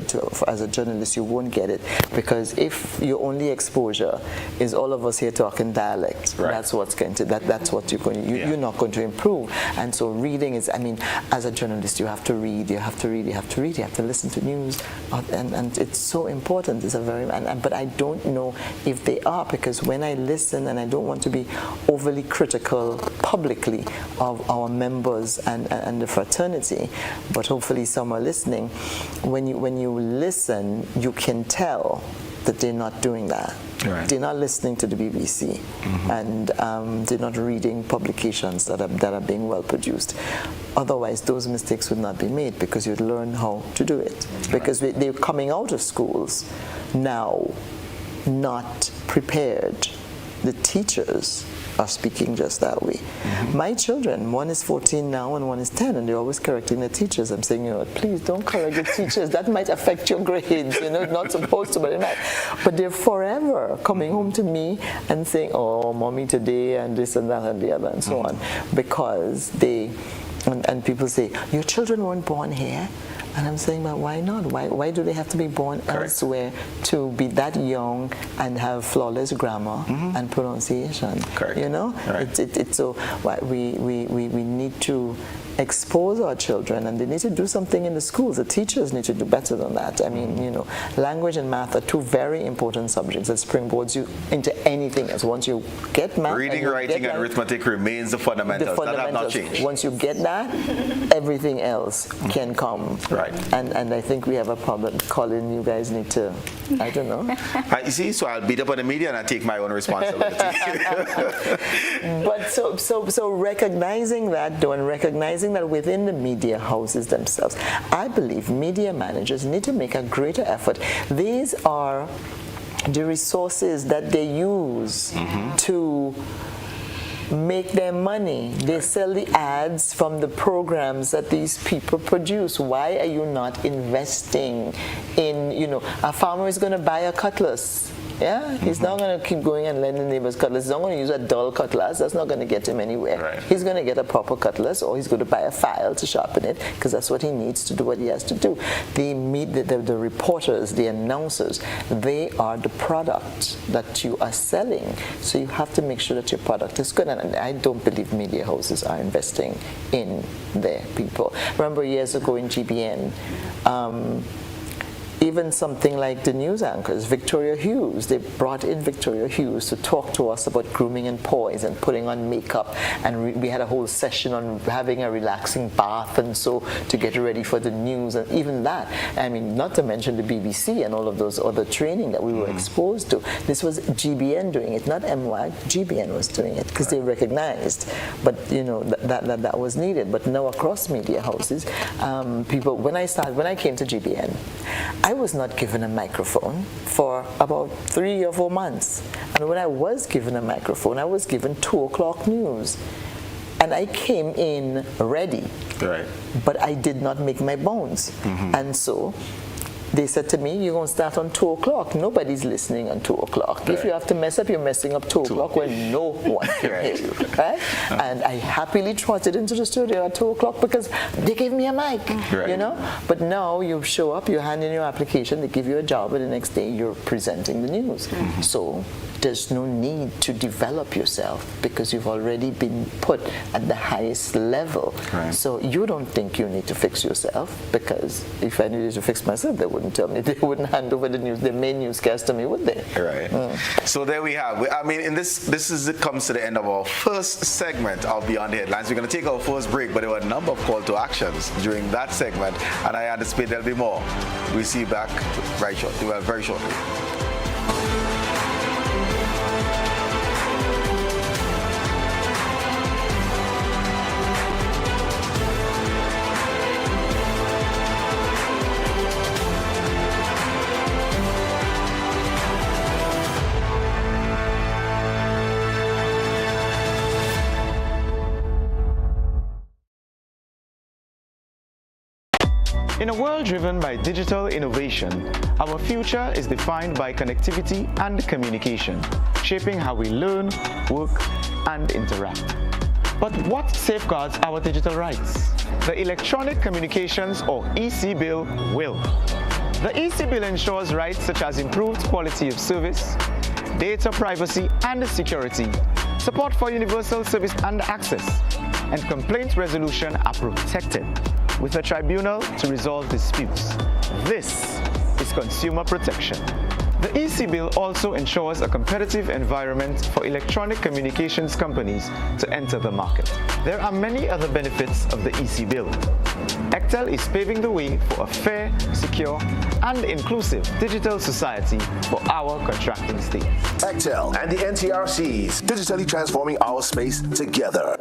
as a journalist. You won't get it, because if your only exposure is all of us here talking dialect, that's what's going to that's what you're not going to improve. And so reading is, I mean, as a journalist, you have to read, you have to listen to news, and it's so important. It's a very but I don't know if they are, because when I listen, and I don't want to be overly critical publicly of our members and the fraternity, but hopefully some are listening. When you listen, you can tell that they're not doing that. Right. They're not listening to the BBC, and they're not reading publications that are being well produced. Otherwise, those mistakes would not be made, because you'd learn how to do it. Because they're coming out of schools now not prepared. The teachers are speaking just that way. My children, one is 14 now and one is 10, and they're always correcting the teachers. I'm saying, please don't correct the teachers. That might affect your grades. Not supposed to, but it might. But they're forever coming home to me and saying, oh, mommy today, and this and that and the other and so on, because they, and people say, your children weren't born here. And I'm saying, but why not? Why do they have to be born elsewhere to be that young and have flawless grammar and pronunciation? It's so we need to expose our children, and they need to do something in the schools. The teachers need to do better than that. I mean, language and math are two very important subjects that springboards you into anything else. Once you get math, reading, writing, and arithmetic remains the fundamentals. That have not changed. Once you get that, everything else can come. Right. And I think we have a problem. Colin, you guys need to, I don't know. You see, so I'll beat up on the media and I take my own responsibility. But so recognizing that, though, and recognizing that within the media houses themselves, I believe media managers need to make a greater effort. These are the resources that they use to make their money. They sell the ads from the programs that these people produce. Why are you not investing in, a farmer is going to buy a cutlass. Yeah, he's not going to keep going and lending neighbors cutlass. He's not going to use a dull cutlass. That's not going to get him anywhere. Right. He's going to get a proper cutlass, or he's going to buy a file to sharpen it, because that's what he needs to do what he has to do. The reporters, the announcers, they are the product that you are selling. So you have to make sure that your product is good. And I don't believe media houses are investing in their people. Remember years ago in GBN, even something like the news anchors, Victoria Hughes, they brought in Victoria Hughes to talk to us about grooming and poise and putting on makeup, and we had a whole session on having a relaxing bath and so to get ready for the news. And even that, I mean, not to mention the BBC and all of those other training that we were exposed to. This was GBN doing it, not MWAG. GBN was doing it because they recognized, but that was needed. But now across media houses, people, when I came to GBN, I was not given a microphone for about 3 or 4 months. And when I was given a microphone, I was given 2 o'clock news. And I came in ready, but I did not make my bones. And so they said to me, you're going to start on 2 o'clock. Nobody's listening on 2 o'clock. If you have to mess up, you're messing up 2 o'clock when no one can hear you. Right? And I happily trotted into the studio at 2 o'clock because they gave me a mic, But now you show up, you hand in your application, they give you a job, and the next day you're presenting the news. So there's no need to develop yourself because you've already been put at the highest level. So you don't think you need to fix yourself, because if I needed to fix myself, they wouldn't tell me. They wouldn't hand over the main newscast to me, would they? So there we have. I mean, this comes to the end of our first segment of Beyond the Headlines. We're going to take our first break, but there were a number of call to actions during that segment, and I anticipate there'll be more. We'll see you back very shortly. In a world driven by digital innovation, our future is defined by connectivity and communication, shaping how we learn, work, and interact. But what safeguards our digital rights? The Electronic Communications or EC Bill will. The EC Bill ensures rights such as improved quality of service, data privacy and security, support for universal service and access, and complaint resolution are protected with a tribunal to resolve disputes. This is consumer protection. The EC Bill also ensures a competitive environment for electronic communications companies to enter the market. There are many other benefits of the EC Bill. Ectel is paving the way for a fair, secure, and inclusive digital society for our contracting states. Ectel and the NTRCs, digitally transforming our space together.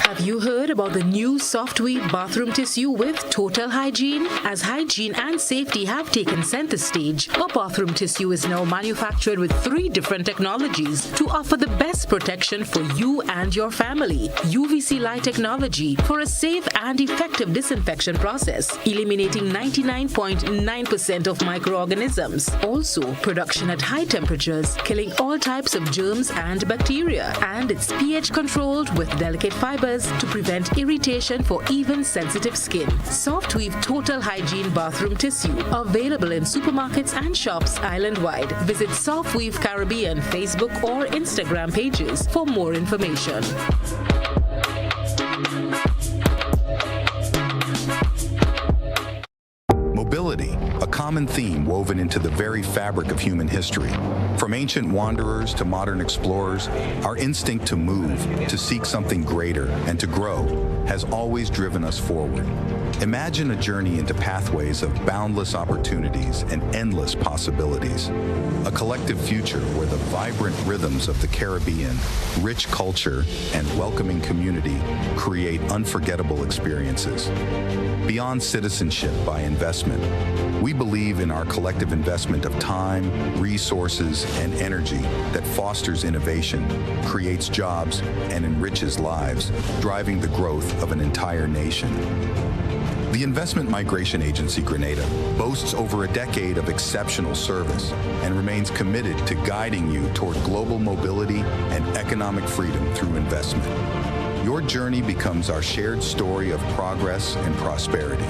Have you heard about the new Softweave bathroom tissue with total hygiene? As hygiene and safety have taken center stage, our bathroom tissue is now manufactured with 3 different technologies to offer the best protection for you and your family. UVC light technology for a safe and effective disinfection process, eliminating 99.9% of microorganisms. Also, production at high temperatures, killing all types of germs and bacteria. And it's pH controlled with delicate fibers to prevent irritation for even sensitive skin. Softweave Total Hygiene Bathroom Tissue, available in supermarkets and shops island-wide. Visit Softweave Caribbean Facebook or Instagram pages for more information. Mobility, a common theme woven into the very fabric of human history. From ancient wanderers to modern explorers, our instinct to move, to seek something greater, and to grow has always driven us forward. Imagine a journey into pathways of boundless opportunities and endless possibilities. A collective future where the vibrant rhythms of the Caribbean, rich culture, and welcoming community create unforgettable experiences. Beyond citizenship by investment, we believe in our collective investment of time, resources, and energy that fosters innovation, creates jobs, and enriches lives, driving the growth of an entire nation. The Investment Migration Agency Grenada boasts over a decade of exceptional service and remains committed to guiding you toward global mobility and economic freedom through investment. Your journey becomes our shared story of progress and prosperity.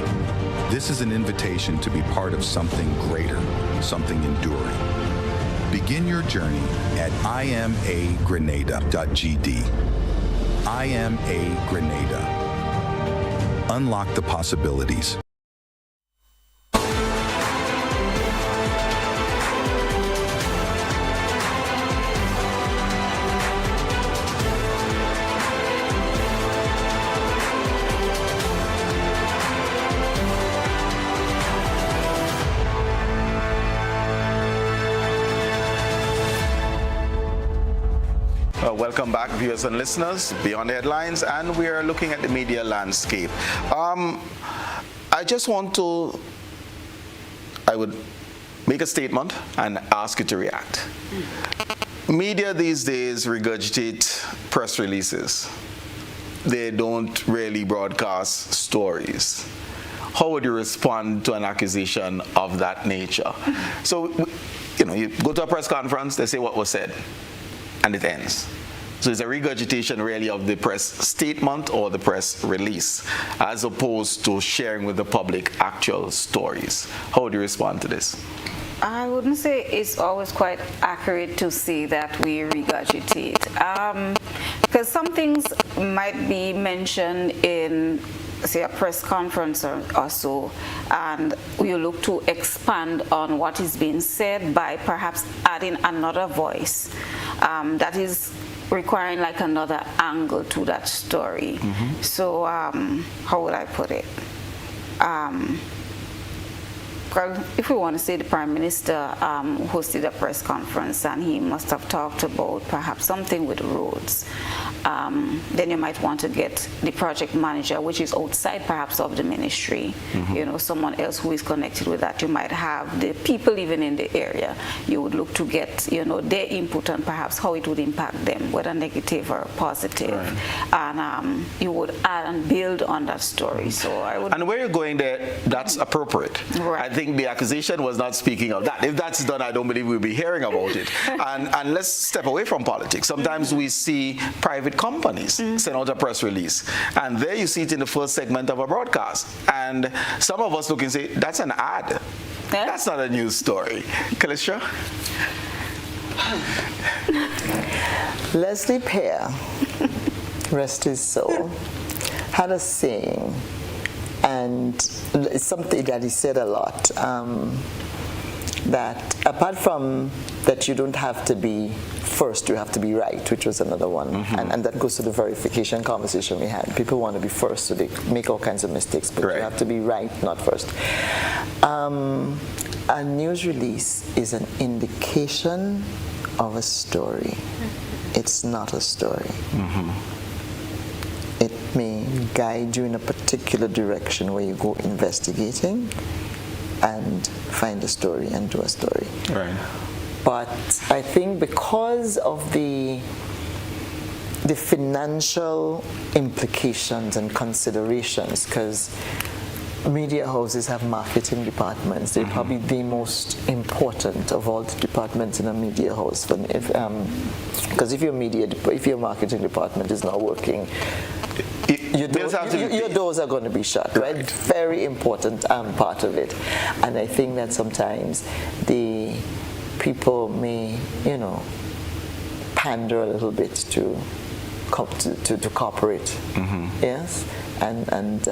This is an invitation to be part of something greater, something enduring. Begin your journey at imagrenada.gd. IMA Grenada. Unlock the possibilities. Welcome back, viewers and listeners, Beyond the Headlines, and we are looking at the media landscape. I would make a statement and ask you to react. Media these days regurgitate press releases. They don't really broadcast stories. How would you respond to an accusation of that nature? So, you go to a press conference, they say what was said, and it ends. So it's a regurgitation really of the press statement or the press release, as opposed to sharing with the public actual stories. How would you respond to this? I wouldn't say it's always quite accurate to say that we regurgitate, because some things might be mentioned in, say, a press conference or so, and you look to expand on what is being said by perhaps adding another voice that is requiring like another angle to that story. Mm-hmm. So how would I put it? If we want to say the Prime Minister hosted a press conference and he must have talked about perhaps something with roads, then you might want to get the project manager, which is outside perhaps of the ministry, mm-hmm. Someone else who is connected with that. You might have the people even in the area. You would look to get, their input on perhaps how it would impact them, whether negative or positive. Right. And you would add and build on that story. So I would. And where you're going there, that's appropriate. Right. think the accusation was not speaking of that. If that's done, I don't believe we'll be hearing about it. And let's step away from politics. Sometimes we see private companies send out a press release, and there you see it in the first segment of a broadcast. And some of us look and say, that's an ad. Yeah. That's not a news story. Calistra? Leslie Pear, rest his soul, had a saying, and it's something that he said a lot, that apart from that you don't have to be first, you have to be right, which was another one. And that goes to the verification conversation we had. People want to be first, so they make all kinds of mistakes, but you have to be right, not first. A news release is an indication of a story. It's not a story. It may guide you in a particular direction where you go investigating and find a story and do a story. Right. But I think because of the financial implications and considerations, because media houses have marketing departments. They're probably the most important of all the departments in a media house. Because if your marketing department is not working, your doors are going to be shut, right? Very important part of it. And I think that sometimes the people may, pander a little bit to corporate, yes, and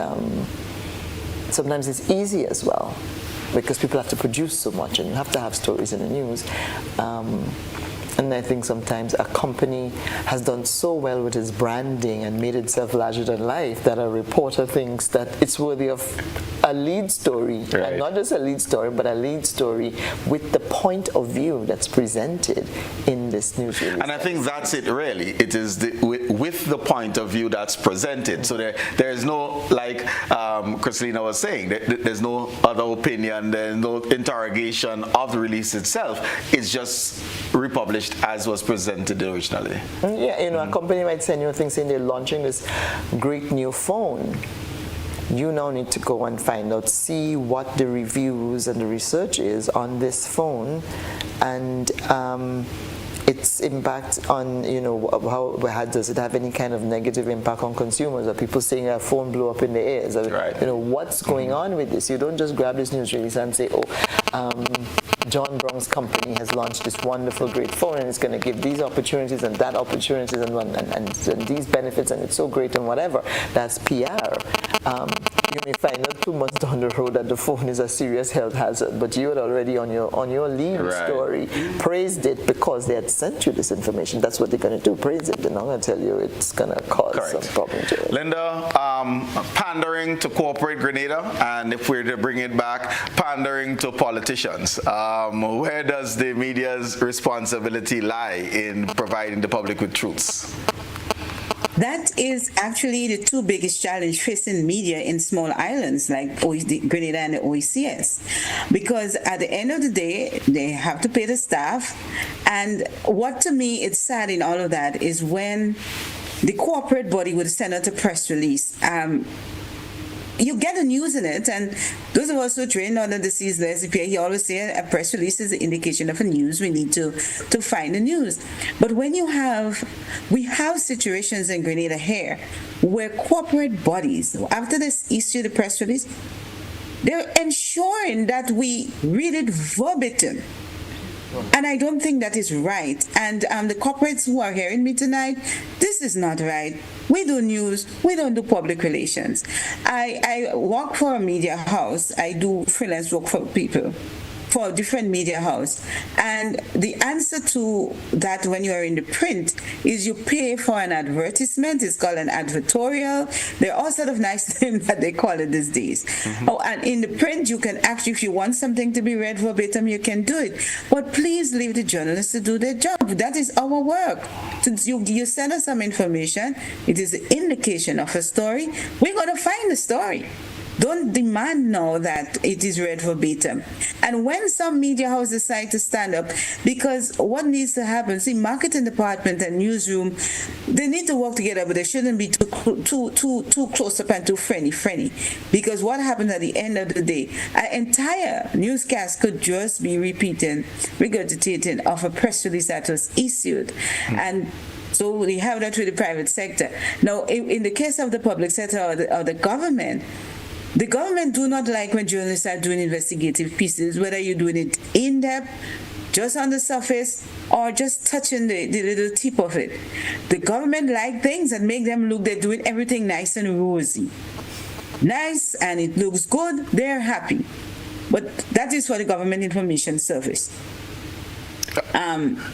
sometimes it's easy as well, because people have to produce so much and you have to have stories in the news. And I think sometimes a company has done so well with its branding and made itself larger than life that a reporter thinks that it's worthy of a lead story. Right. And not just a lead story, but a lead story with the point of view that's presented in this news release. And I think that's it really. It is with the point of view that's presented. So there is no, like Christlina was saying, there's no other opinion, there's no interrogation of the release itself. It's just republished as was presented originally. Yeah, a company might send you things saying they're launching this great new phone. You now need to go and find out, see what the reviews and the research is on this phone, and its impact on, how does it have any kind of negative impact on consumers? Are people saying a phone blew up in the air? What's going on with this? You don't just grab this news release and say, John Brown's company has launched this wonderful, great phone, and it's going to give these opportunities and that opportunities and these benefits, and it's so great and whatever. That's PR. You may find out 2 months down the road that the phone is a serious health hazard, but you had already on your lead story praised it because they had sent you this information. That's what they're going to do, praise it. They're not going to tell you it's going to cause some problem to it. Linda, pandering to corporate Grenada, and if we're to bring it back, pandering to politicians. Where does the media's responsibility lie in providing the public with truths? That is actually the two biggest challenges facing media in small islands like Grenada and the OECS. Because at the end of the day, they have to pay the staff. And what to me is sad in all of that is when the corporate body would send out a press release. You get the news in it, and those of us who train under the seas, he always say a press release is an indication of a news. We need to find the news. But when we have situations in Grenada here where corporate bodies, after this issue the press release, they're ensuring that we read it verbatim. And I don't think that is right. And the corporates who are hearing me tonight, this is not right. We do news. We don't do public relations. I work for a media house. I do freelance work for people, for a different media house. And the answer to that when you are in the print is you pay for an advertisement. It's called an advertorial. There are all sorts of nice things that they call it these days. And in the print, you can actually, if you want something to be read verbatim, you can do it. But please leave the journalists to do their job. That is our work. Since you send us some information, it is an indication of a story. We're going to find the story. don't demand now that it is read verbatim. And when some media houses decide to stand up, because what needs to happen, see, marketing department and newsroom, they need to work together, but they shouldn't be too close up and too friendly. Because what happens at the end of the day, an entire newscast could just be regurgitating of a press release that was issued. And so we have that with the private sector. Now, in the case of the public sector or the government do not like when journalists are doing investigative pieces, whether you're doing it in depth, just on the surface, or just touching the little tip of it. The government like things that make them look they're doing everything nice and rosy. Nice, and it looks good, they're happy. But that is for the Government Information Service.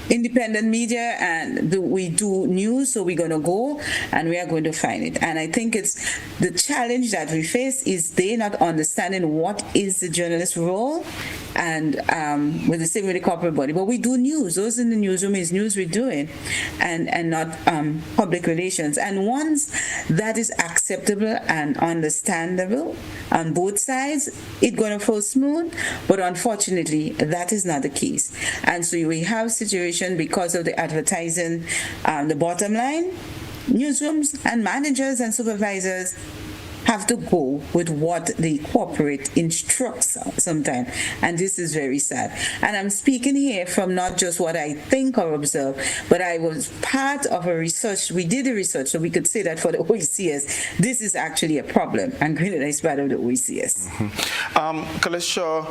Independent media, and we do news, so we're going to go and we are going to find it. And I think it's the challenge that we face is they not understanding what is the journalist's role, and with the same with the corporate body. But we do news. Those in the newsroom is news we're doing, and not public relations. And once that is acceptable and understandable on both sides, it's going to flow smooth. But unfortunately, that is not the case. And so we have situation because of the advertising, the bottom line, newsrooms and managers and supervisors have to go with what the corporate instructs sometimes, and this is very sad. And I'm speaking here from not just what I think or observe, but I was part of a research. We did a research, so we could say that for the OECS, this is actually a problem, and Grenada is part of the OECS. Calistra,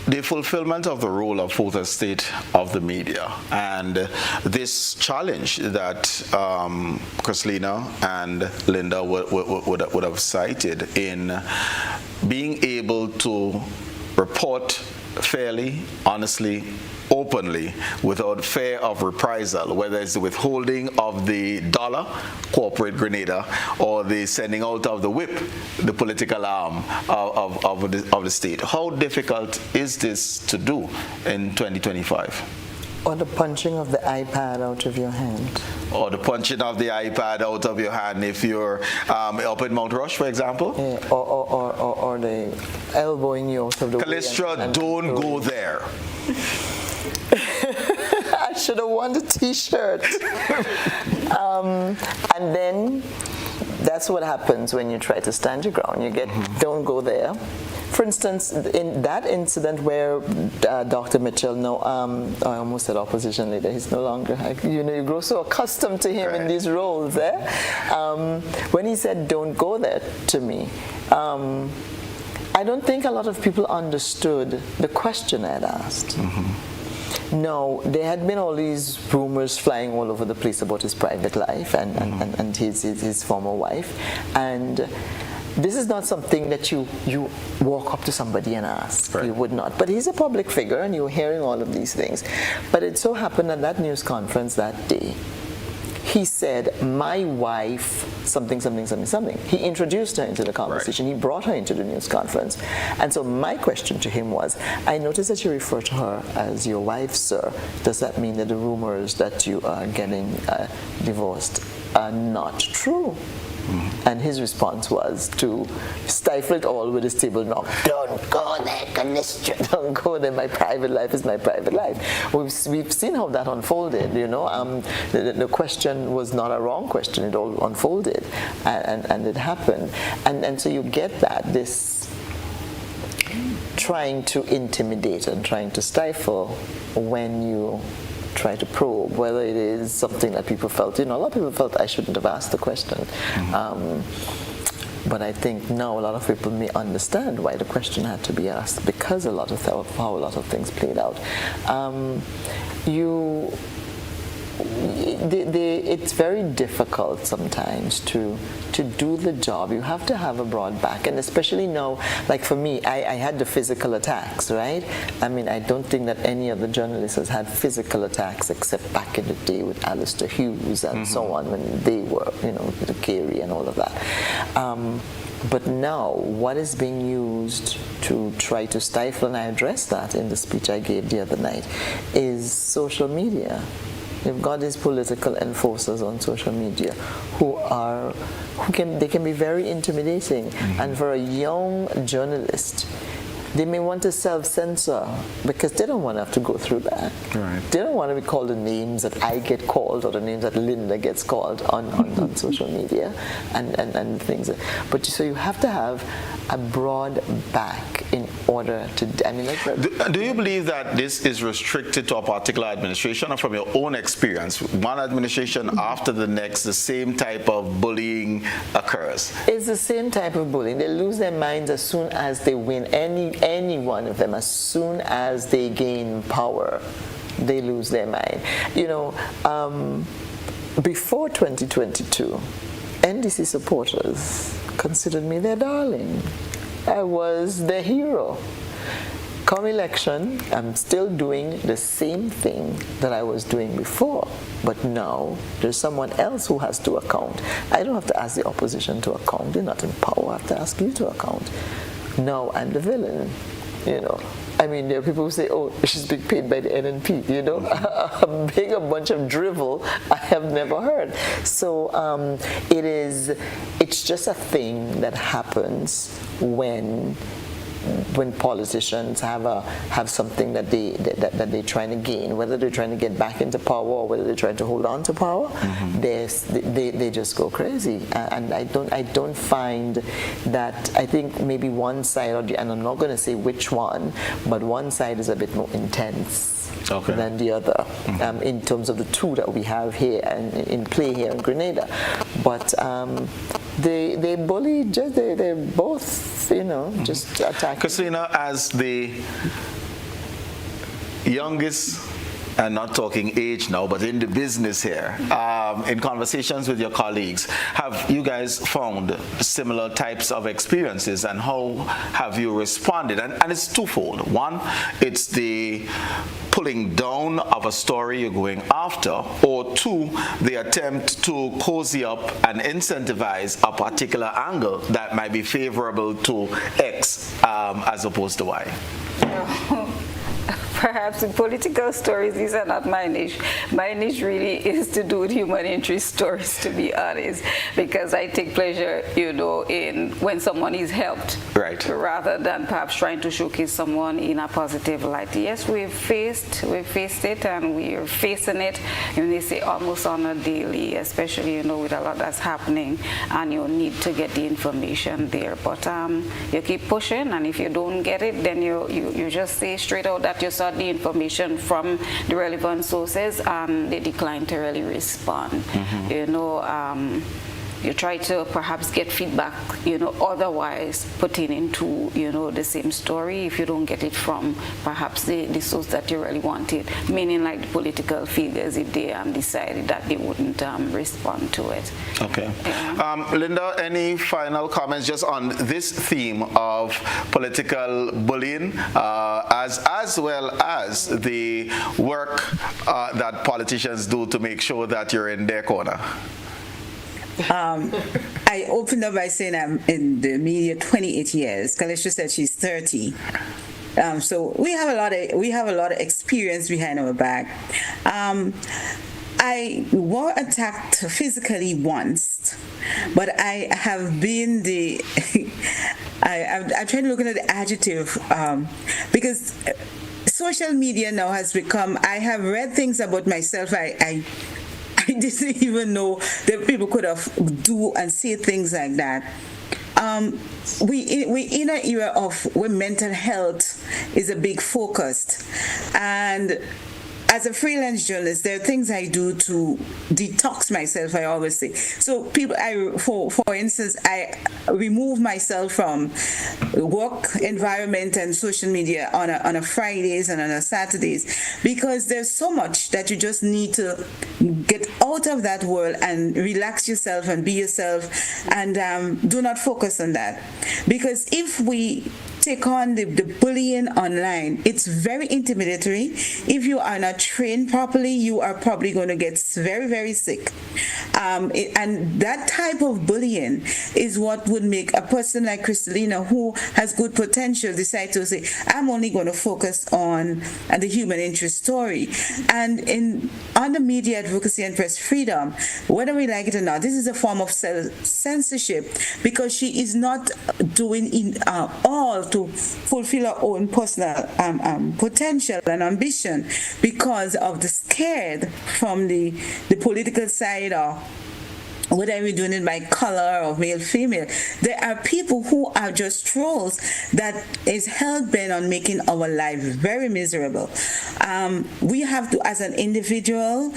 the fulfillment of the role of fourth estate of the media, and this challenge that Christlina and Linda would have cited in being able to report fairly, honestly, openly, without fear of reprisal, whether it's the withholding of the dollar, corporate Grenada, or the sending out of the whip, the political arm of the state. How difficult is this to do in 2025? Or the punching of the iPad out of your hand. Or the punching of the iPad out of your hand if you're up in Mount Rush, for example? Yeah, or the elbowing you out of the way. Calistra, don't go there. I should have worn the t-shirt. And then that's what happens when you try to stand your ground. You get, don't go there. For instance, in that incident where Dr. Mitchell, I almost said opposition leader, he's no longer, you grow so accustomed to him in these roles there. When he said, don't go there to me, I don't think a lot of people understood the question I had asked. No, there had been all these rumors flying all over the place about his private life and his former wife. And this is not something that you walk up to somebody and ask. You would not. But he's a public figure and you're hearing all of these things. But it so happened at that news conference that day, he said, my wife, something. He introduced her into the conversation. He brought her into the news conference. And so my question to him was, I noticed that you refer to her as your wife, sir. Does that mean that the rumors that you are getting divorced are not true? And his response was to stifle it all with his table knock. Don't go there, Calistra. Don't go there. My private life is my private life. We've seen how that unfolded, The question was not a wrong question. It all unfolded. And it happened. And so you get that, this trying to intimidate and trying to stifle when you try to probe, whether it is something that people felt, a lot of people felt I shouldn't have asked the question. But I think now a lot of people may understand why the question had to be asked, because how a lot of things played out. It's very difficult sometimes to do the job. You have to have a broad back, and especially now, like for me, I had the physical attacks, right? I mean, I don't think that any of the journalists has had physical attacks except back in the day with Alistair Hughes and so on, when they were, the Carey and all of that. But now, what is being used to try to stifle, and I addressed that in the speech I gave the other night, is social media. You've got these political enforcers on social media they can be very intimidating. And for a young journalist, they may want to self-censor because they don't want to have to go through that. Right. They don't want to be called the names that I get called or the names that Linda gets called on social media and things. But so you have to have a broad back in order to, Do you believe that this is restricted to a particular administration, or from your own experience, one administration after the next, the same type of bullying occurs? It's the same type of bullying. They lose their minds as soon as they win. Any one of them, as soon as they gain power, they lose their mind. Before 2022, NDC supporters considered me their darling. I was their hero. Come election, I'm still doing the same thing that I was doing before, but now there's someone else who has to account. I don't have to ask the opposition to account. They're not in power. I have to ask you to account. Now I'm the villain, there are people who say, oh, she's being paid by the NNP, a bunch of drivel I have never heard. So it's just a thing that happens when politicians have something that they're trying to gain, whether they're trying to get back into power or whether they're trying to hold on to power, they just go crazy. And I don't find that. I think maybe one side and I'm not going to say which one, but one side is a bit more intense than the other, in terms of the two that we have here and in play here in Grenada. But they bully, they're both, just attacking. Christlina, as the youngest, and not talking age now, but in the business here, in conversations with your colleagues, have you guys found similar types of experiences, and how have you responded? And it's twofold. One, it's the pulling down of a story you're going after, or two, the attempt to cozy up and incentivize a particular angle that might be favorable to X as opposed to Y. Perhaps in political stories, these are not my niche. My niche really is to do with human interest stories, to be honest, because I take pleasure, in when someone is helped, right, rather than perhaps trying to showcase someone in a positive light. Yes, we've faced it, and we're facing it. They say almost on a daily, especially with a lot that's happening, and you need to get the information there. But you keep pushing, and if you don't get it, then you just say straight out that you saw the information from the relevant sources, and they decline to really respond. You try to perhaps get feedback, otherwise pertaining to, the same story. If you don't get it from perhaps the source that you really wanted, meaning like the political figures, if they decided that they wouldn't respond to it. Okay. Yeah. Linda, any final comments just on this theme of political bullying, as well as the work that politicians do to make sure that you're in their corner? I opened up by saying I'm in the media 28 years. Calistra said she's 30. So we have a lot of experience behind our back. I was attacked physically once, but I have been I'm trying to look at the adjective, because social media now has become, I have read things about myself I didn't even know that people could have do and say things like that. We in an era of where mental health is a big focus, and as a freelance journalist, there are things I do to detox myself, I always say. So for instance, I remove myself from work environment and social media on a Fridays and on a Saturdays, because there's so much that you just need to get out of that world and relax yourself and be yourself, and do not focus on that. Because if we take on the bullying online, it's very intimidatory. If you are not trained properly, you are probably going to get very, very sick. And that type of bullying is what would make a person like Christlina, who has good potential, decide to say, I'm only going to focus on the human interest story. And on the media advocacy and press freedom, whether we like it or not, this is a form of censorship, because she is not doing all to fulfill her own personal potential and ambition because of the scared from the political side, or whether we're doing it by color or male, female. There are people who are just trolls that is hell-bent on making our life very miserable. We have to, as an individual,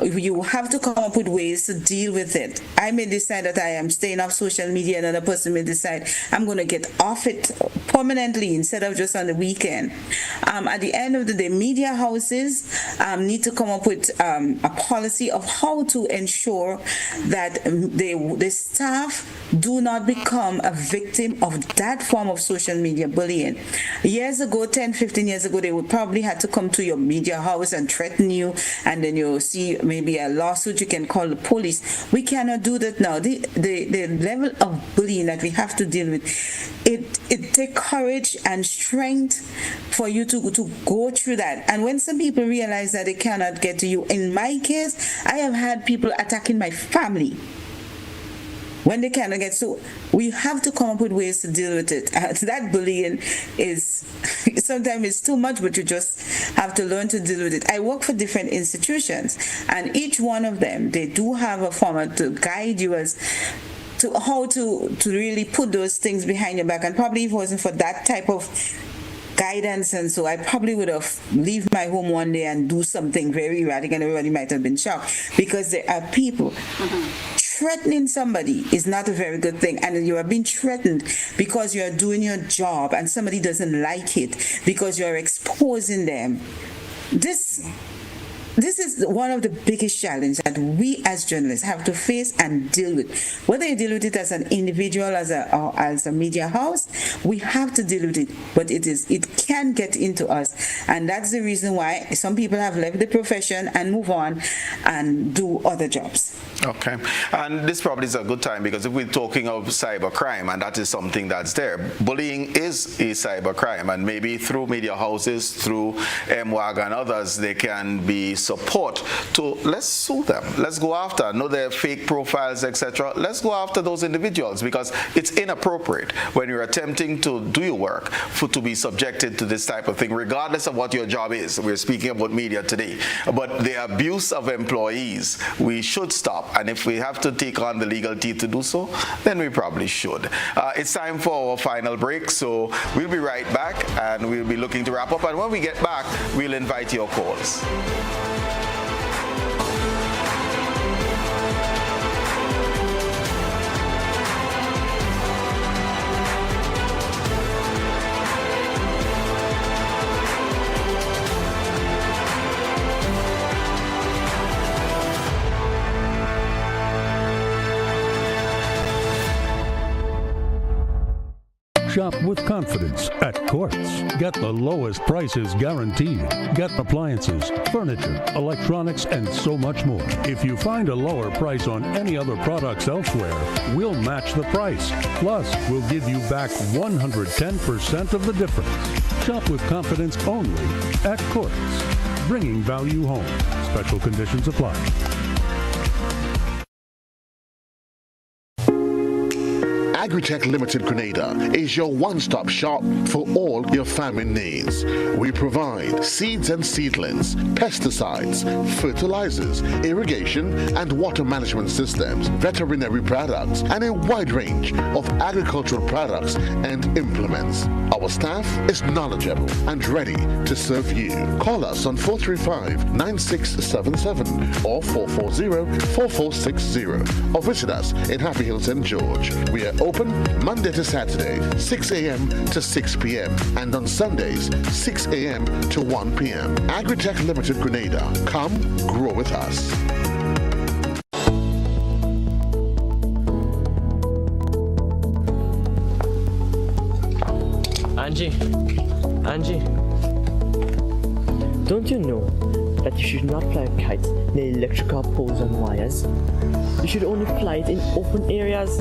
you have to come up with ways to deal with it. I may decide that I am staying off social media, another person may decide I'm going to get off it permanently instead of just on the weekend. At the end of the day, media houses need to come up with a policy of how to ensure that the staff do not become a victim of that form of social media bullying. Years ago, 10, 15 years ago, they would probably have to come to your media house and threaten you, and then you'll see maybe a lawsuit, you can call the police. We cannot do that now. The level of bullying that we have to deal with, it takes courage and strength for you to go through that. And when some people realize that they cannot get to you, in my case, I have had people attacking my family when they cannot get. So we have to come up with ways to deal with it. That bullying is sometimes it's too much, but you just have to learn to deal with it. I work for different institutions, and each one of them, they do have a format to guide you as to how to really put those things behind your back. And probably if it wasn't for that type of guidance, and so I probably would have leave my home one day and do something very erratic, and everybody might have been shocked, because there are people. Threatening somebody is not a very good thing, and you are being threatened because you are doing your job and somebody doesn't like it because you are exposing them. This is one of the biggest challenges that we as journalists have to face and deal with. Whether you deal with it as an individual, or as a media house, we have to deal with it. But it can get into us, and that's the reason why some people have left the profession and move on and do other jobs. Okay, and this probably is a good time, because if we're talking of cybercrime, and that is something that's there, bullying is a cybercrime, and maybe through media houses, through MWAG and others, they can be support to, let's sue them, let's go after, know their fake profiles, etc. Let's go after those individuals, because it's inappropriate when you're attempting to do your work to be subjected to this type of thing, regardless of what your job is. We're speaking about media today, but the abuse of employees, we should stop. And if we have to take on the legal teeth to do so, then we probably should. It's time for our final break, so we'll be right back, and we'll be looking to wrap up. And when we get back, we'll invite your calls. Shop with confidence at Quartz. Get the lowest prices guaranteed. Get appliances, furniture, electronics, and so much more. If you find a lower price on any other products elsewhere, we'll match the price. Plus, we'll give you back 110% of the difference. Shop with confidence only at Quartz. Bringing value home. Special conditions apply. Agritech Limited Grenada is your one-stop shop for all your farming needs. We provide seeds and seedlings, pesticides, fertilizers, irrigation and water management systems, veterinary products, and a wide range of agricultural products and implements. Our staff is knowledgeable and ready to serve you. Call us on 435-9677 or 440-4460 or visit us in Happy Hill, St. George. We are open Monday to Saturday, 6 a.m. to 6 p.m. and on Sundays, 6 a.m. to 1 p.m. Agritech Limited Grenada. Come grow with us. Angie, don't you know that you should not fly a kite near electrical poles and wires. You should only fly it in open areas.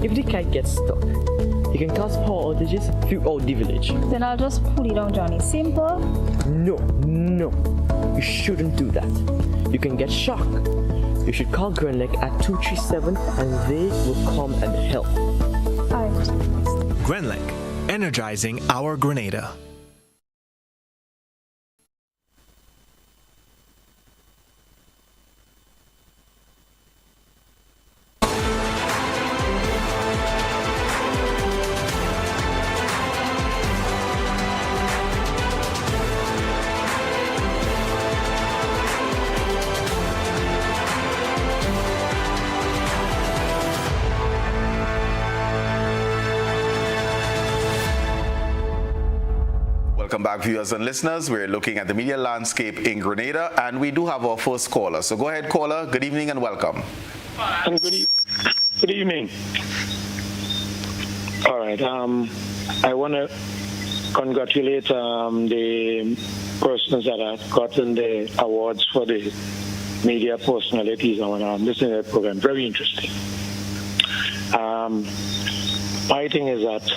If the kite gets stuck, it can cause power outages throughout the village. Then I'll just pull it down, Johnny. Simple? No. You shouldn't do that. You can get shocked. You should call Grenlec at 237 and they will come and help. Alright. Grenlec, energizing our Grenada. Welcome back, viewers and listeners. We're looking at the media landscape in Grenada, and we do have our first caller. So go ahead, caller. Good evening and welcome. Good evening. All right. I want to congratulate the persons that have gotten the awards for the media personalities on listening to the program. Very interesting. My thing is that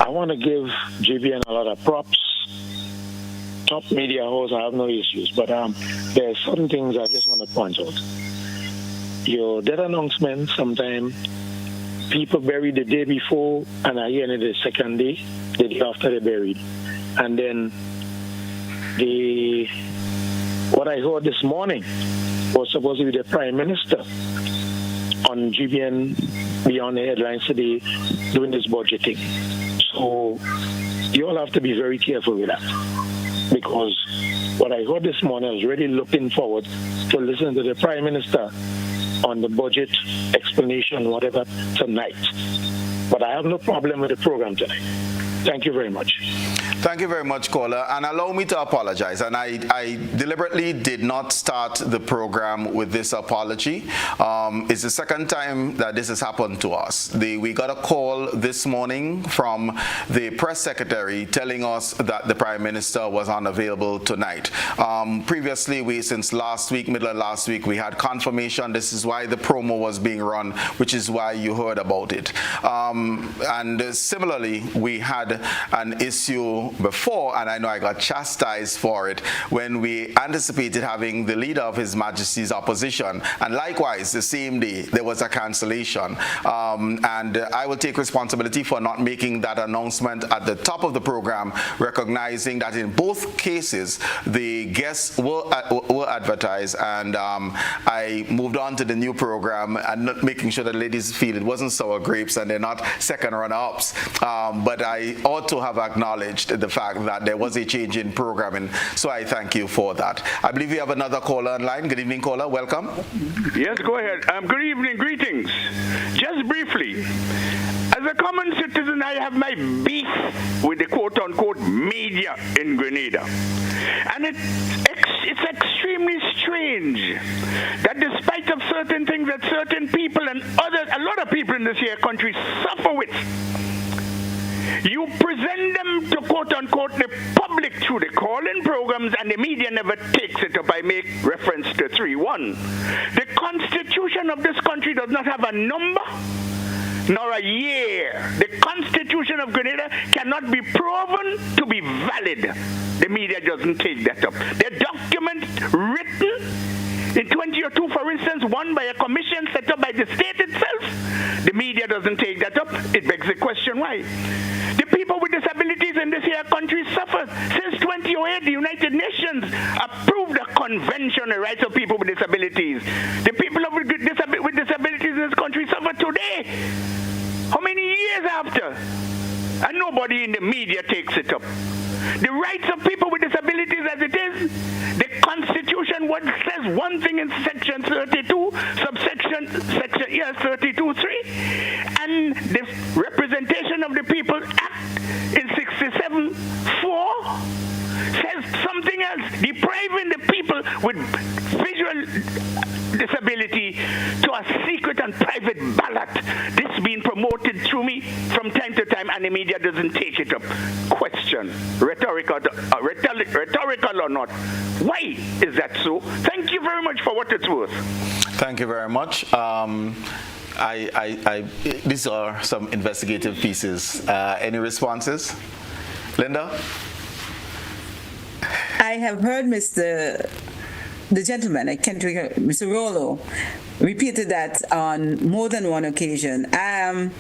I want to give GBN a lot of props. Top media hosts, I have no issues, but there are certain things I just want to point out. Your death announcement, sometimes people bury the day before and I hear it the second day, the day after they buried. And then what I heard this morning was supposed to be the Prime Minister on GBN Beyond the Headlines today doing this budgeting. So you all have to be very careful with that, because what I heard this morning, I was really looking forward to listen to the Prime Minister on the budget explanation, whatever, tonight. But I have no problem with the program tonight. Thank you very much. Thank you very much, caller. And allow me to apologize. And I deliberately did not start the program with this apology. It's the second time that this has happened to us. We got a call this morning from the press secretary telling us that the Prime Minister was unavailable tonight. Previously, since last week, middle of last week, we had confirmation. This is why the promo was being run, which is why you heard about it. And similarly, we had an issue before, and I know I got chastised for it, when we anticipated having the leader of His Majesty's opposition, and likewise the same day there was a cancellation, and I will take responsibility for not making that announcement at the top of the program, recognizing that in both cases the guests were advertised, and I moved on to the new program and not making sure that ladies feel it wasn't sour grapes and they're not second runner-ups, but I ought to have acknowledged the fact that there was a change in programming, so I thank you for that. I believe we have another caller online. Good evening, caller. Welcome. Yes, go ahead. Good evening. Greetings. Just briefly, as a common citizen, I have my beef with the quote-unquote media in Grenada. And it's extremely strange that despite of certain things that certain people and a lot of people in this here country suffer with, you present them to quote-unquote the public through the call-in programs, and the media never takes it up. I make reference to 3-1. The Constitution of this country does not have a number nor a year. The Constitution of Grenada cannot be proven to be valid. The media doesn't take that up. The document written in 2002, for instance, one by a commission set up by the state itself, the media doesn't take that up. It begs the question, why? The people with disabilities in this here country suffer. Since 2008, the United Nations approved a convention on the rights of people with disabilities. The people with disabilities in this country suffer today. How many years after? And nobody in the media takes it up. The rights of people with disabilities as it is, the Constitution says one thing in section 32, subsection 32.3, and the Representation of the People Act in 67.4 says something else, depriving the people with visual disability to a secret and private ballot. This being promoted through me from from time to time and the media doesn't take it up. Question, rhetorical or not. Why is that so? Thank you very much for what it's worth. Thank you very much. These are some investigative pieces. Any responses? Linda? I have heard the gentleman, I can't remember, Mr. Rollo, repeated that on more than one occasion. I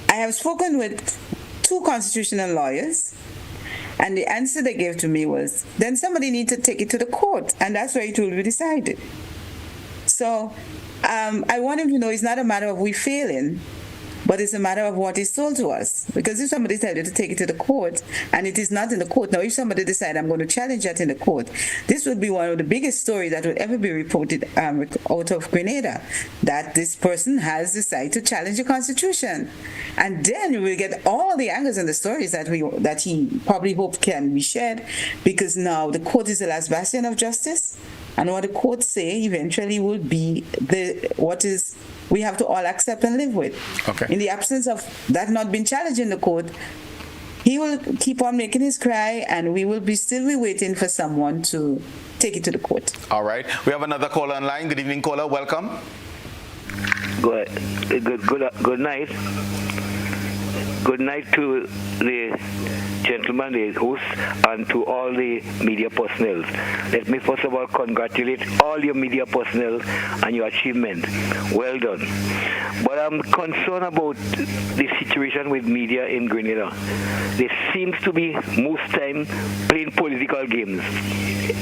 have spoken with 2 constitutional lawyers, and the answer they gave to me was, then somebody needs to take it to the court, and that's where it will be decided. So I want him to know it's not a matter of we failing, but it's a matter of what is told to us. Because if somebody tells you to take it to the court, and it is not in the court, now if somebody decides I'm going to challenge that in the court, this would be one of the biggest stories that would ever be reported out of Grenada, that this person has decided to challenge the Constitution. And then we will get all the angles and the stories that he probably hoped can be shared, because now the court is the last bastion of justice, and what the courts say eventually will be what we have to all accept and live with. Okay. In the absence of that not being challenged in the court, he will keep on making his cry, and we will still be waiting for someone to take it to the court. All right. We have another caller online. Good evening, caller. Welcome. Good night. Good night to the gentleman, the host, and to all the media personnel. Let me first of all congratulate all your media personnel on your achievement. Well done. But I'm concerned about the situation with media in Grenada. There seems to be most time playing political games.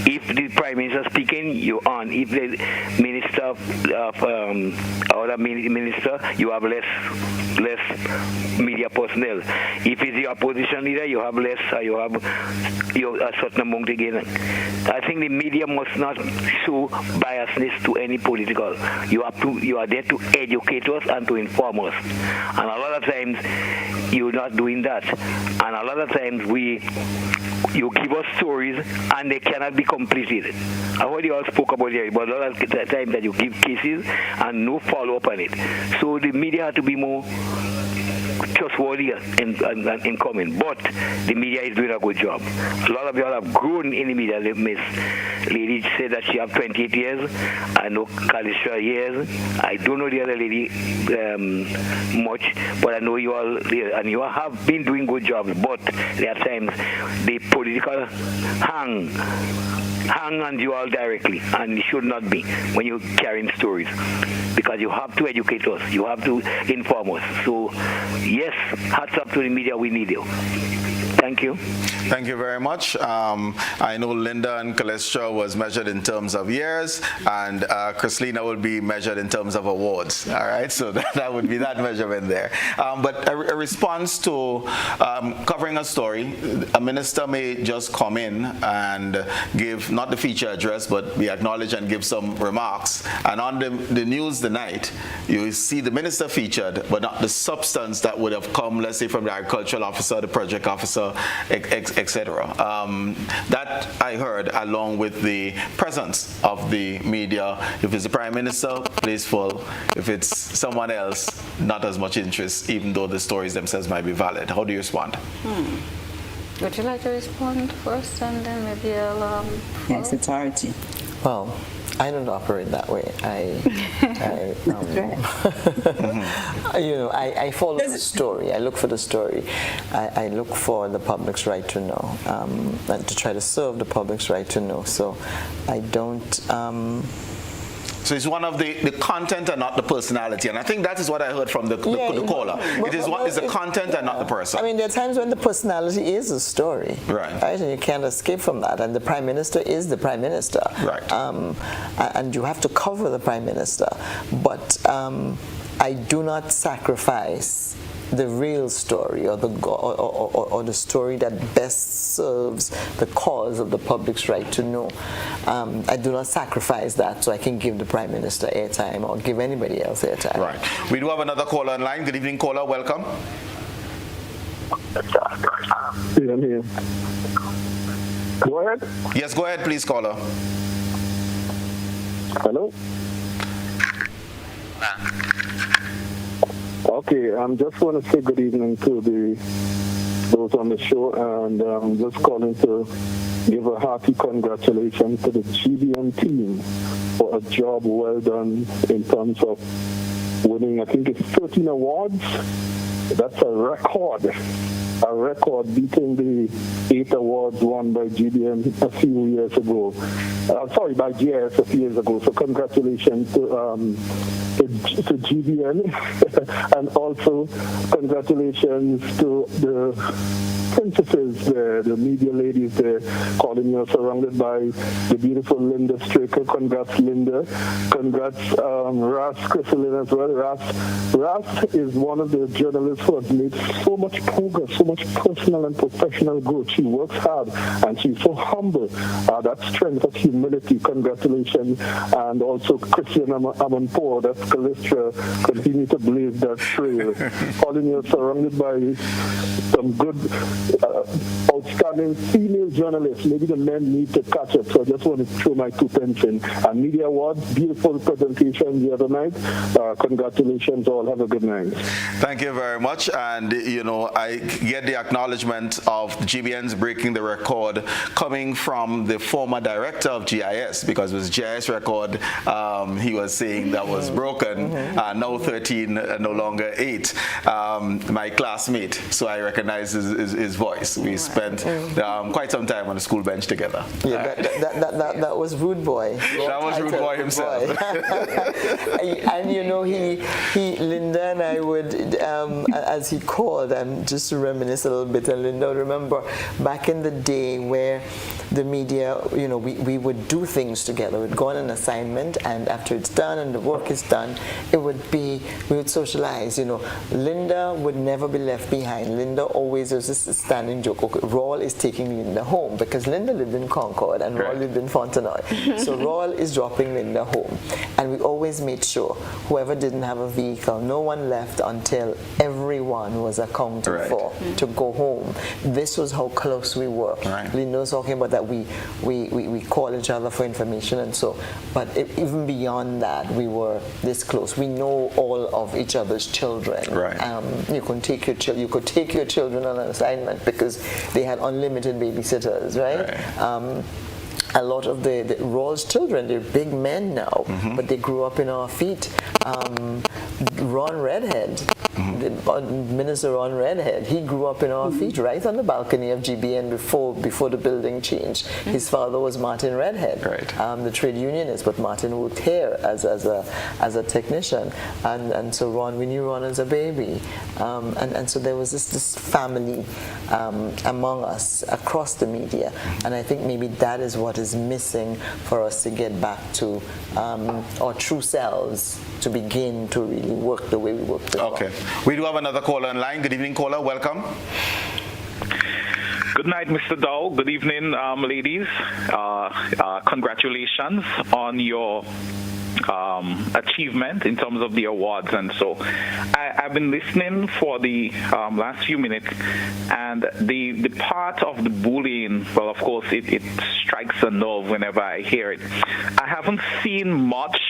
If the Prime Minister speaking, you're on. If the Minister or the Minister, you have less media personnel. If it's the opposition leader, you have less, you have a certain amount again. I think the media must not show biasness to any political. You are there to educate us and to inform us. And a lot of times you're not doing that. And a lot of times you give us stories and they cannot be completed. I heard you all spoke about it, but a lot of the time that you give cases and no follow-up on it. So the media have to be more trustworthy in coming, but the media is doing a good job. A lot of y'all have grown in the media. Miss Lady said that she have 28 years. I know Calistra years. I don't know the other lady much, but I know you all, and you all have been doing good jobs. But there are times the political hang on you all directly, and it should not be when you're carrying stories, because you have to educate us, you have to inform us. So yes, hats up to the media, we need you. Thank you. Thank you very much. I know Linda and Calistra was measured in terms of years, and Christlina will be measured in terms of awards. All right, so that would be that measurement there. But a response to covering a story, a minister may just come in and give not the feature address, but be acknowledged and give some remarks. And on the news the night, you see the minister featured, but not the substance that would have come, let's say, from the agricultural officer, the project officer, etc. That I heard, along with the presence of the media. If it's the Prime Minister, place full. If it's someone else, not as much interest, even though the stories themselves might be valid. How do you respond? Would you like to respond first, and then maybe I'll... Yes, authority. Well, I don't operate that way. I follow the story. I look for the story. I look for the public's right to know, and to try to serve the public's right to know. So I don't... So it's one of the content and not the personality, and I think that is what I heard from the caller. It's the content and not the person. I mean, there are times when the personality is a story, right? And you can't escape from that. And the Prime Minister is the Prime Minister, right? And you have to cover the Prime Minister, but I do not sacrifice the real story or the story that best serves the cause of the public's right to know. I do not sacrifice that so I can give the Prime Minister airtime or give anybody else airtime. Right. We do have another caller online. Good evening, caller. Welcome. I'm here. Go ahead. Yes, go ahead, please, caller. Hello? Okay, just want to say good evening to those on the show, and just calling to give a hearty congratulations to the GBN team for a job well done in terms of winning, I think it's 13 awards. That's a record, beating the 8 awards won by GBN a few years ago. By GIS a few years ago. So congratulations to GBN, and also congratulations to the princesses there, the media ladies there. Colin, you're surrounded by the beautiful Linda Straker. Congrats, Linda. Congrats, Christlina as well. Ras is one of the journalists who has made so much progress, so much personal and professional growth. She works hard and she's so humble. That strength of humility. Congratulations. And also Christlina Amanpour, that's Calistra. Continue to blaze that trail. Colin, you're surrounded by some good, outstanding female journalists. Maybe the men need to catch up. So I just want to throw my 2 pence in. And Media Awards, beautiful presentation the other night. Congratulations all. Have a good night. Thank you very much. And, I get the acknowledgement of GBN's breaking the record coming from the former director of GIS, because it was GIS record he was saying that was broken. Now 13, no longer 8. My classmate, so I recognize his voice. We spent quite some time on the school bench together. Yeah, that was Rude Boy. That was Rude Boy himself. And he Linda and I would, as he called, and just to reminisce a little bit, and Linda, remember back in the day where the media, we would do things together. We'd go on an assignment, and after it's done and the work is done, we would socialize. Linda would never be left behind. Linda always, there's this standing joke, okay, Rawl is taking Linda home, because Linda lived in Concord and Rawl lived in Fontenoy. So Rawl is dropping Linda home. And we always made sure whoever didn't have a vehicle, no one left until everyone was accounted for to go home. This was how close we were. Linda was talking about that we call each other for information, and so, but even beyond that, we were this close. We know all of each other's children. You could take your children on an assignment because they had unlimited babysitters, right? A lot of the Rawls children, they're big men now, but they grew up in our feet. Ron Redhead, Minister Ron Redhead, he grew up in our feet, right on the balcony of GBN before the building changed. His father was Martin Redhead, the trade unionist, but Martin worked here as a technician, and so Ron, we knew Ron as a baby, and so there was this family among us across the media, and I think maybe that is what is missing for us to get back to our true selves, to begin to really work the way we work before. Okay. We do have another caller online. Good evening, caller. Welcome. Good night, Mr. Dowe. Good evening, ladies. Congratulations on your achievement in terms of the awards, and so I've been listening for the last few minutes, and the part of the bullying, well, of course it strikes a nerve whenever I hear it. I haven't seen much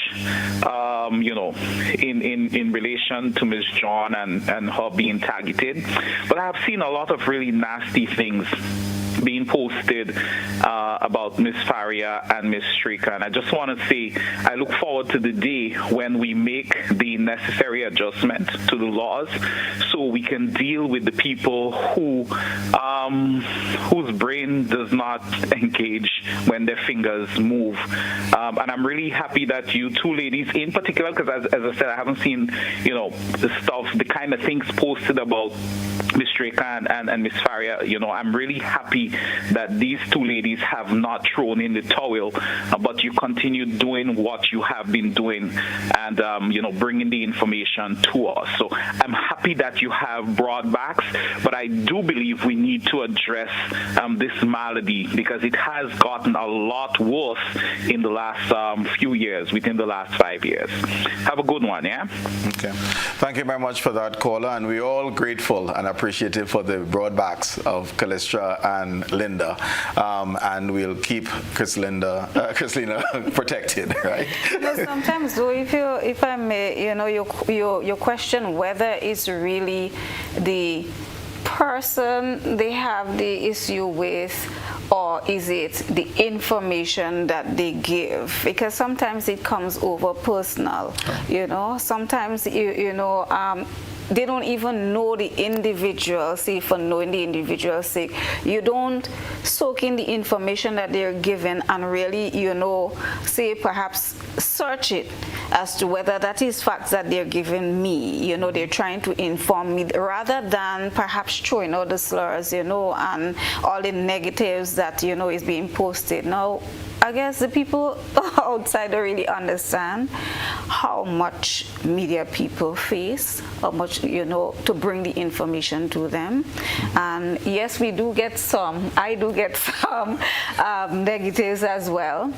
in relation to Ms. John and her being targeted, but I have seen a lot of really nasty things being posted about Ms. Farrier and Ms. Straker, and I just want to say I look forward to the day when we make the necessary adjustment to the laws so we can deal with the people whose brain does not engage when their fingers move. And I'm really happy that you two ladies in particular, because as I said, I haven't seen the kind of things posted about Ms. Straker and Ms. Farrier. I'm really happy that these two ladies have not thrown in the towel, but you continue doing what you have been doing and bringing the information to us. So I'm happy that you have broad backs, but I do believe we need to address this malady, because it has gotten a lot worse in the last few years, within the last 5 years. Have a good one, yeah? Okay. Thank you very much for that, caller, and we're all grateful and appreciative for the broad backs of Calistra and Linda, and we'll keep Christlina protected, right? But sometimes, though, if I may, your question whether it's really the person they have the issue with, or is it the information that they give? Because sometimes it comes over personal, sometimes they don't even know the individual. Say, for knowing the individual's sake, you don't soak in the information that they're given and really, say, perhaps search it as to whether that is facts that they're giving me. They're trying to inform me, rather than perhaps throwing out the slurs, and all the negatives that, is being posted. Now, I guess the people outside don't really understand how much media people face, how much, to bring the information to them. And yes, we do get some, I do get some negatives as well,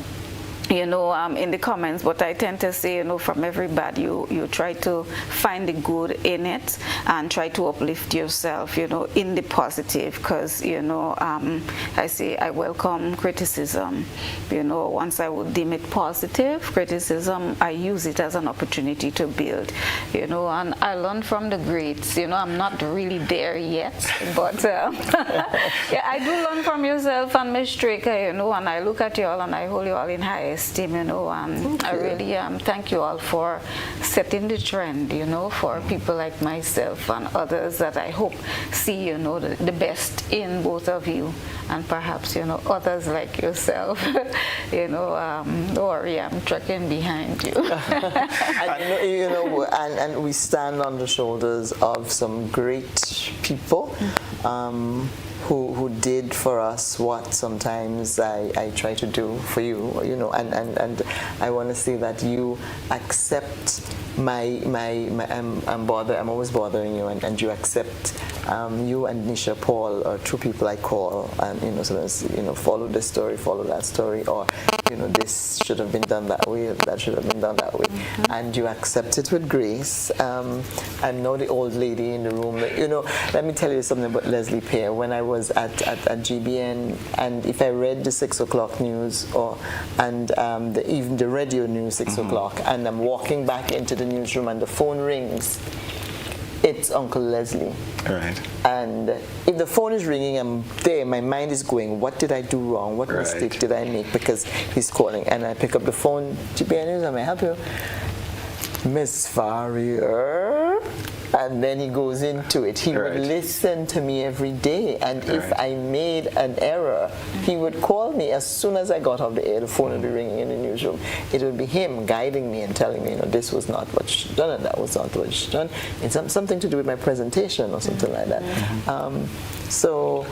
in the comments, but I tend to say, from everybody, you try to find the good in it and try to uplift yourself, in the positive, because, I say I welcome criticism. Once I would deem it positive criticism, I use it as an opportunity to build, and I learn from the greats. I'm not really there yet, but yeah, I do learn from yourself and Ms. Straker, and I look at you all and I hold you all in high esteem, I really thank you all for setting the trend, for people like myself and others that I hope see, the best in both of you, and perhaps, others like yourself, don't worry, I'm trekking behind you. And we stand on the shoulders of some great people, who did for us what sometimes I try to do for you, and I want to say that you accept I'm always bothering you, and you accept you and Nisha Paul are two people I call, and sometimes follow this story, follow that story, or this should have been done that way, that should have been done that way, and you accept it with grace. And now the old lady in the room, let me tell you something about Leslie Pear. When I was at GBN, and if I read the 6 o'clock news, even the radio news 6 o'clock, and I'm walking back into the newsroom and the phone rings, it's Uncle Leslie. Right. And if the phone is ringing, I'm there, my mind is going, what did I do wrong? What mistake did I make? Because he's calling. And I pick up the phone, GBN News, may I help you? Miss Farrier. And then he goes into it. He would listen to me every day. And if I made an error, he would call me as soon as I got off the air. The phone would be ringing in the newsroom. It would be him guiding me and telling me, this was not what you should done, and that was not what you should done. It's something to do with my presentation or something like that. So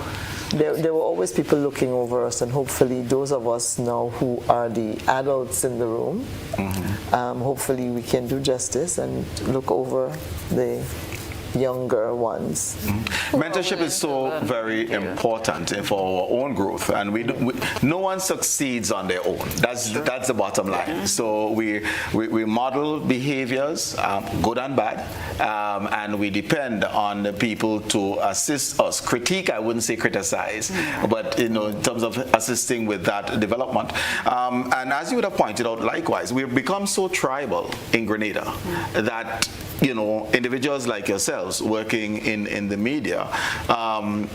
there were always people looking over us, and hopefully those of us now who are the adults in the room, hopefully we can do justice and look over the younger ones. Mentorship is so very important for our own growth, and no one succeeds on their own. That's the bottom line. So we model behaviors, good and bad, and we depend on the people to assist us. Critique, I wouldn't say criticize, but in terms of assisting with that development. And as you would have pointed out, likewise, we've become so tribal in Grenada that individuals like yourselves working in the media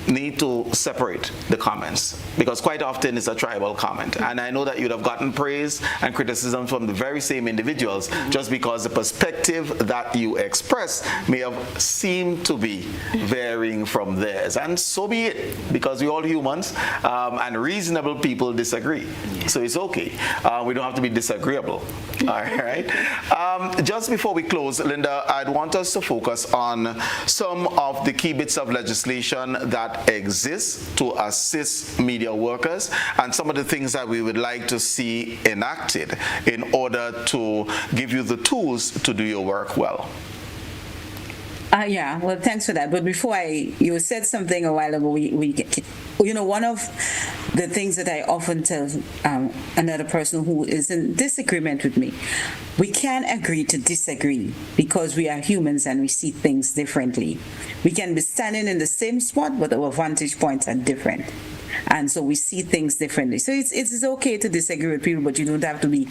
need to separate the comments, because quite often it's a tribal comment. And I know that you'd have gotten praise and criticism from the very same individuals just because the perspective that you express may have seemed to be varying from theirs. And so be it, because we're all humans, and reasonable people disagree. So it's okay. We don't have to be disagreeable. All right. Just before we close, Linda, I'd want us to focus on some of the key bits of legislation that exist to assist media workers, and some of the things that we would like to see enacted in order to give you the tools to do your work well. Yeah, well, thanks for that. But before you said something a while ago, one of the things that I often tell another person who is in disagreement with me, we can agree to disagree because we are humans and we see things differently. We can be standing in the same spot, but our vantage points are different. and so we see things differently. So it's okay to disagree with people, but you don't have to be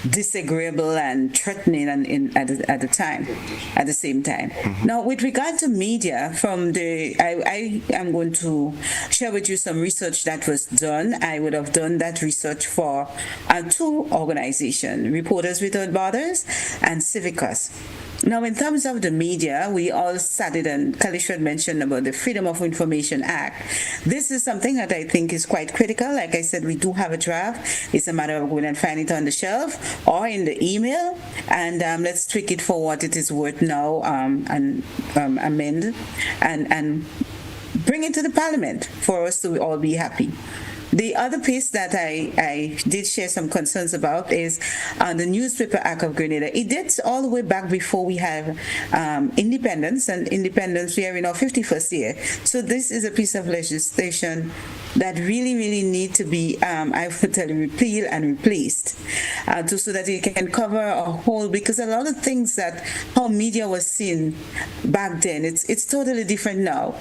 disagreeable and threatening at the same time. Now, with regard to media, I am going to share with you some research that was done. I would have done that research for two organizations, Reporters Without Borders and Civicus. Now, in terms of the media, we all started, and Calistra mentioned about the Freedom of Information Act. This is something that I think is quite critical. Like I said, we do have a draft. It's a matter of going and find it on the shelf or in the email, and let's tweak it for what it is worth now, and amend and bring it to the Parliament for us to all be happy. The other piece that I did share some concerns about is the Newspaper Act of Grenada. It dates all the way back before we have independence, and independence, we are in our 51st year. So this is a piece of legislation that really, really need to be, I would tell you, repealed and replaced so that it can cover a whole, because a lot of things that how media was seen back then, it's totally different now.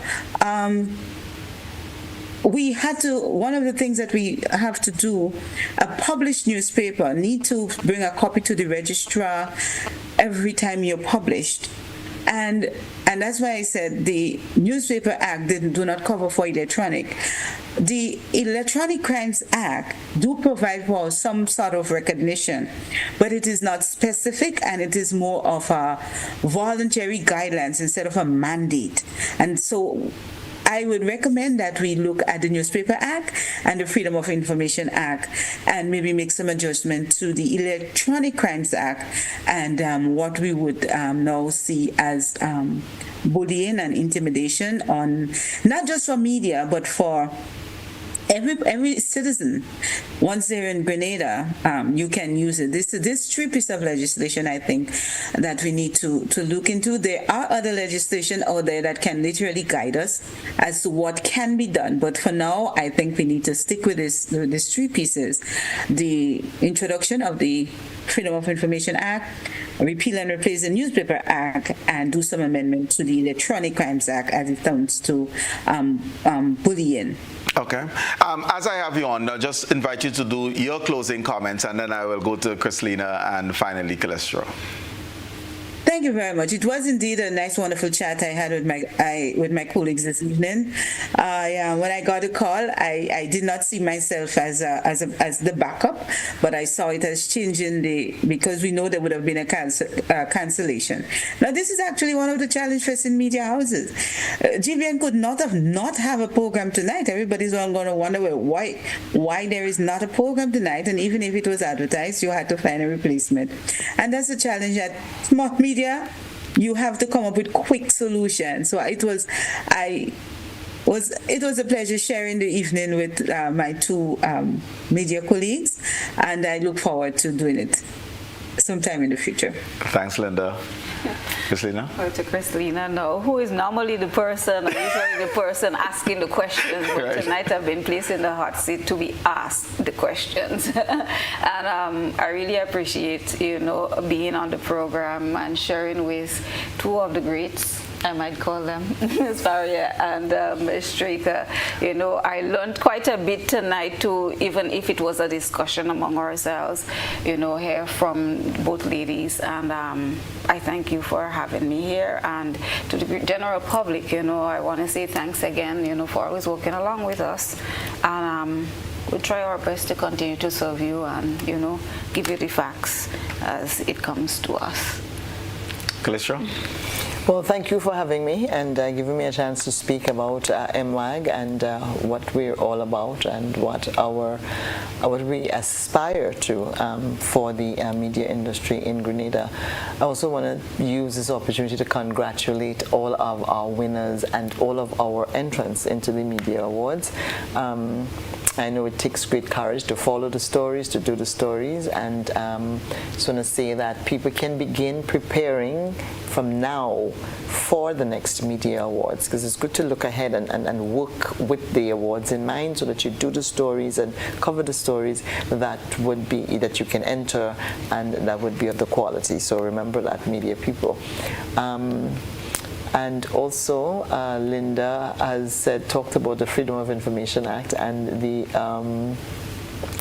We had to, one of the things that we have to do, a published newspaper need to bring a copy to the registrar every time you're published. And that's why I said the Newspaper Act do not cover for electronic. The Electronic Crimes Act do provide for some sort of recognition, but it is not specific, and it is more of a voluntary guidelines instead of a mandate. And so I would recommend that we look at the Newspaper Act and the Freedom of Information Act and maybe make some adjustment to the Electronic Crimes Act and what we would now see as bullying and intimidation on not just for media but for every citizen. Once they're in Grenada, you can use it. This three pieces of legislation, I think, that we need to look into. There are other legislation out there that can literally guide us as to what can be done. But for now, I think we need to stick with these three pieces: the introduction of the Freedom of Information Act, repeal and replace the Newspaper Act, and do some amendment to the Electronic Crimes Act as it comes to bullying. Okay. As I have you on, I'll just invite you to do your closing comments, and then I will go to Christlina and finally Calistra. Thank you very much. It was indeed a nice, wonderful chat I had with my colleagues this evening. When I got a call, I did not see myself as the backup, but I saw it as changing because we know there would have been a cancellation. Now, this is actually one of the challenges facing media houses. GBN could not have a program tonight. Everybody's all going to wonder why there is not a program tonight, and even if it was advertised, you had to find a replacement. And that's a challenge at smart media. You have to come up with quick solutions. So it was a pleasure sharing the evening with my two media colleagues, and I look forward to doing it sometime in the future. Thanks, Linda. Christlina? Well, to Christlina, no, who is normally the person, usually the person asking the questions, but right. Tonight I've been placed in the hot seat to be asked the questions. And I really appreciate, being on the program and sharing with two of the greats, I might call them, Ms. Farrier and Straker. I learned quite a bit tonight too, even if it was a discussion among ourselves, here from both ladies. And I thank you for having me here. And to the general public, I want to say thanks again, for always working along with us. And we'll try our best to continue to serve you and, give you the facts as it comes to us. Calistra? Well, thank you for having me and giving me a chance to speak about MWAG and what we're all about and what we aspire to for the media industry in Grenada. I also want to use this opportunity to congratulate all of our winners and all of our entrants into the Media Awards. I know it takes great courage to follow the stories, to do the stories, and just want to say that people can begin preparing from now for the next Media Awards, because it's good to look ahead and work with the awards in mind so that you do the stories and cover the stories that you can enter and that would be of the quality. So remember that, media people. And also, Linda has talked about the Freedom of Information Act and the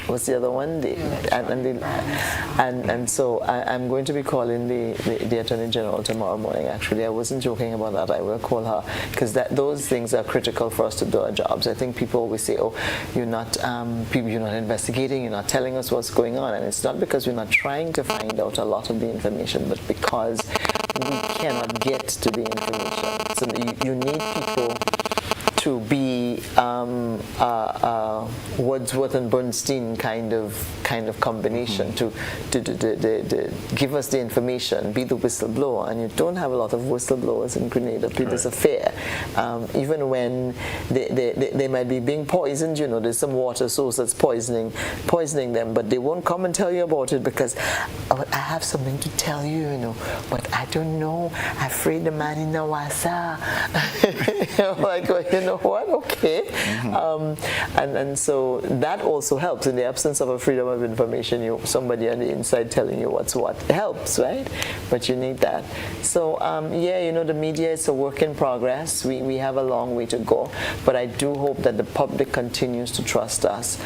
what's the other one? And so I'm going to be calling the Attorney General tomorrow morning. Actually, I wasn't joking about that. I will call her because those things are critical for us to do our jobs. I think people always say, "Oh, you're not investigating. You're not telling us what's going on," and it's not because we're not trying to find out a lot of the information, but because we cannot get to the information. So you need people to be Wordsworth and Bernstein kind of combination to give us the information, be the whistleblower, and you don't have a lot of whistleblowers in Grenada. This affair, even when they might be being poisoned, there's some water source that's poisoning them, but they won't come and tell you about it because I have something to tell you, but I don't know. I'm afraid the man in Nawasa. Like, what? Okay. And so that also helps. In the absence of a freedom of information, somebody on the inside telling you what's what helps, right? But you need that. So the media is a work in progress. We have a long way to go, but I do hope that the public continues to trust us.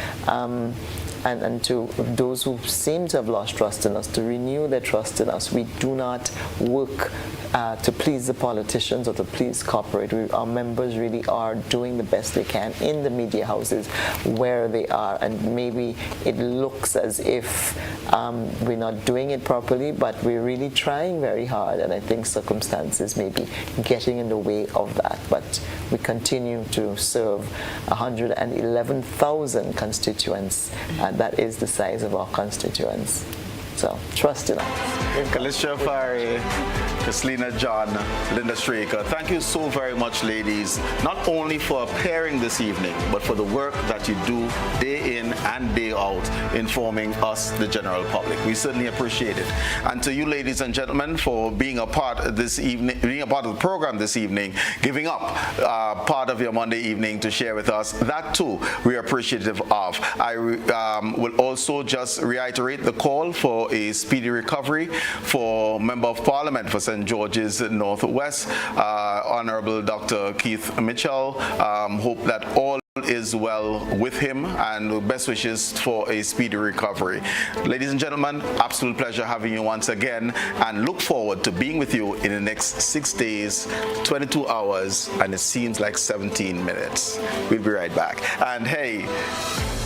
And to those who seem to have lost trust in us, to renew their trust in us. We do not work to please the politicians or to please corporate. Our members really are doing the best they can in the media houses where they are. And maybe it looks as if we're not doing it properly, but we're really trying very hard. And I think circumstances may be getting in the way of that. But we continue to serve 111,000 constituents. That is the size of our constituents. So trust in us. Calistra, Farrier, Christlina, John, Linda Straker, thank you so very much, ladies, not only for appearing this evening, but for the work that you do day in and day out informing us, the general public. We certainly appreciate it. And to you, ladies and gentlemen, for being a part this evening, being a part of the program this evening, giving up part of your Monday evening to share with us, that too we are appreciative of. I will also just reiterate the call for a speedy recovery for Member of Parliament for St. George's Northwest, Honorable Dr. Keith Mitchell. Hope that all is well with him, and best wishes for a speedy recovery. Ladies and gentlemen, absolute pleasure having you once again, and look forward to being with you in the next 6 days, 22 hours, and it seems like 17 minutes. We'll be right back. And hey,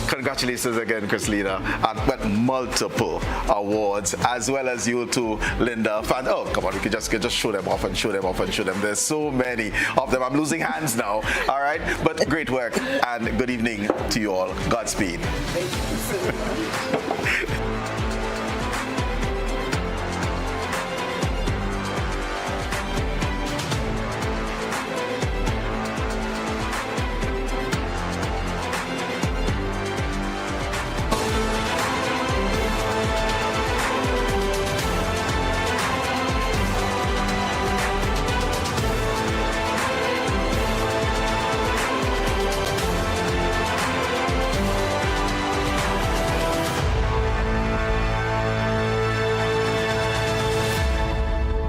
congratulations again, Christlina, and multiple awards, as well as you too, Linda. Oh, come on, we can just show them off and show them off and show them. There's so many of them. I'm losing hands now. All right, but great work and good evening to you all. Godspeed. Thank you so much.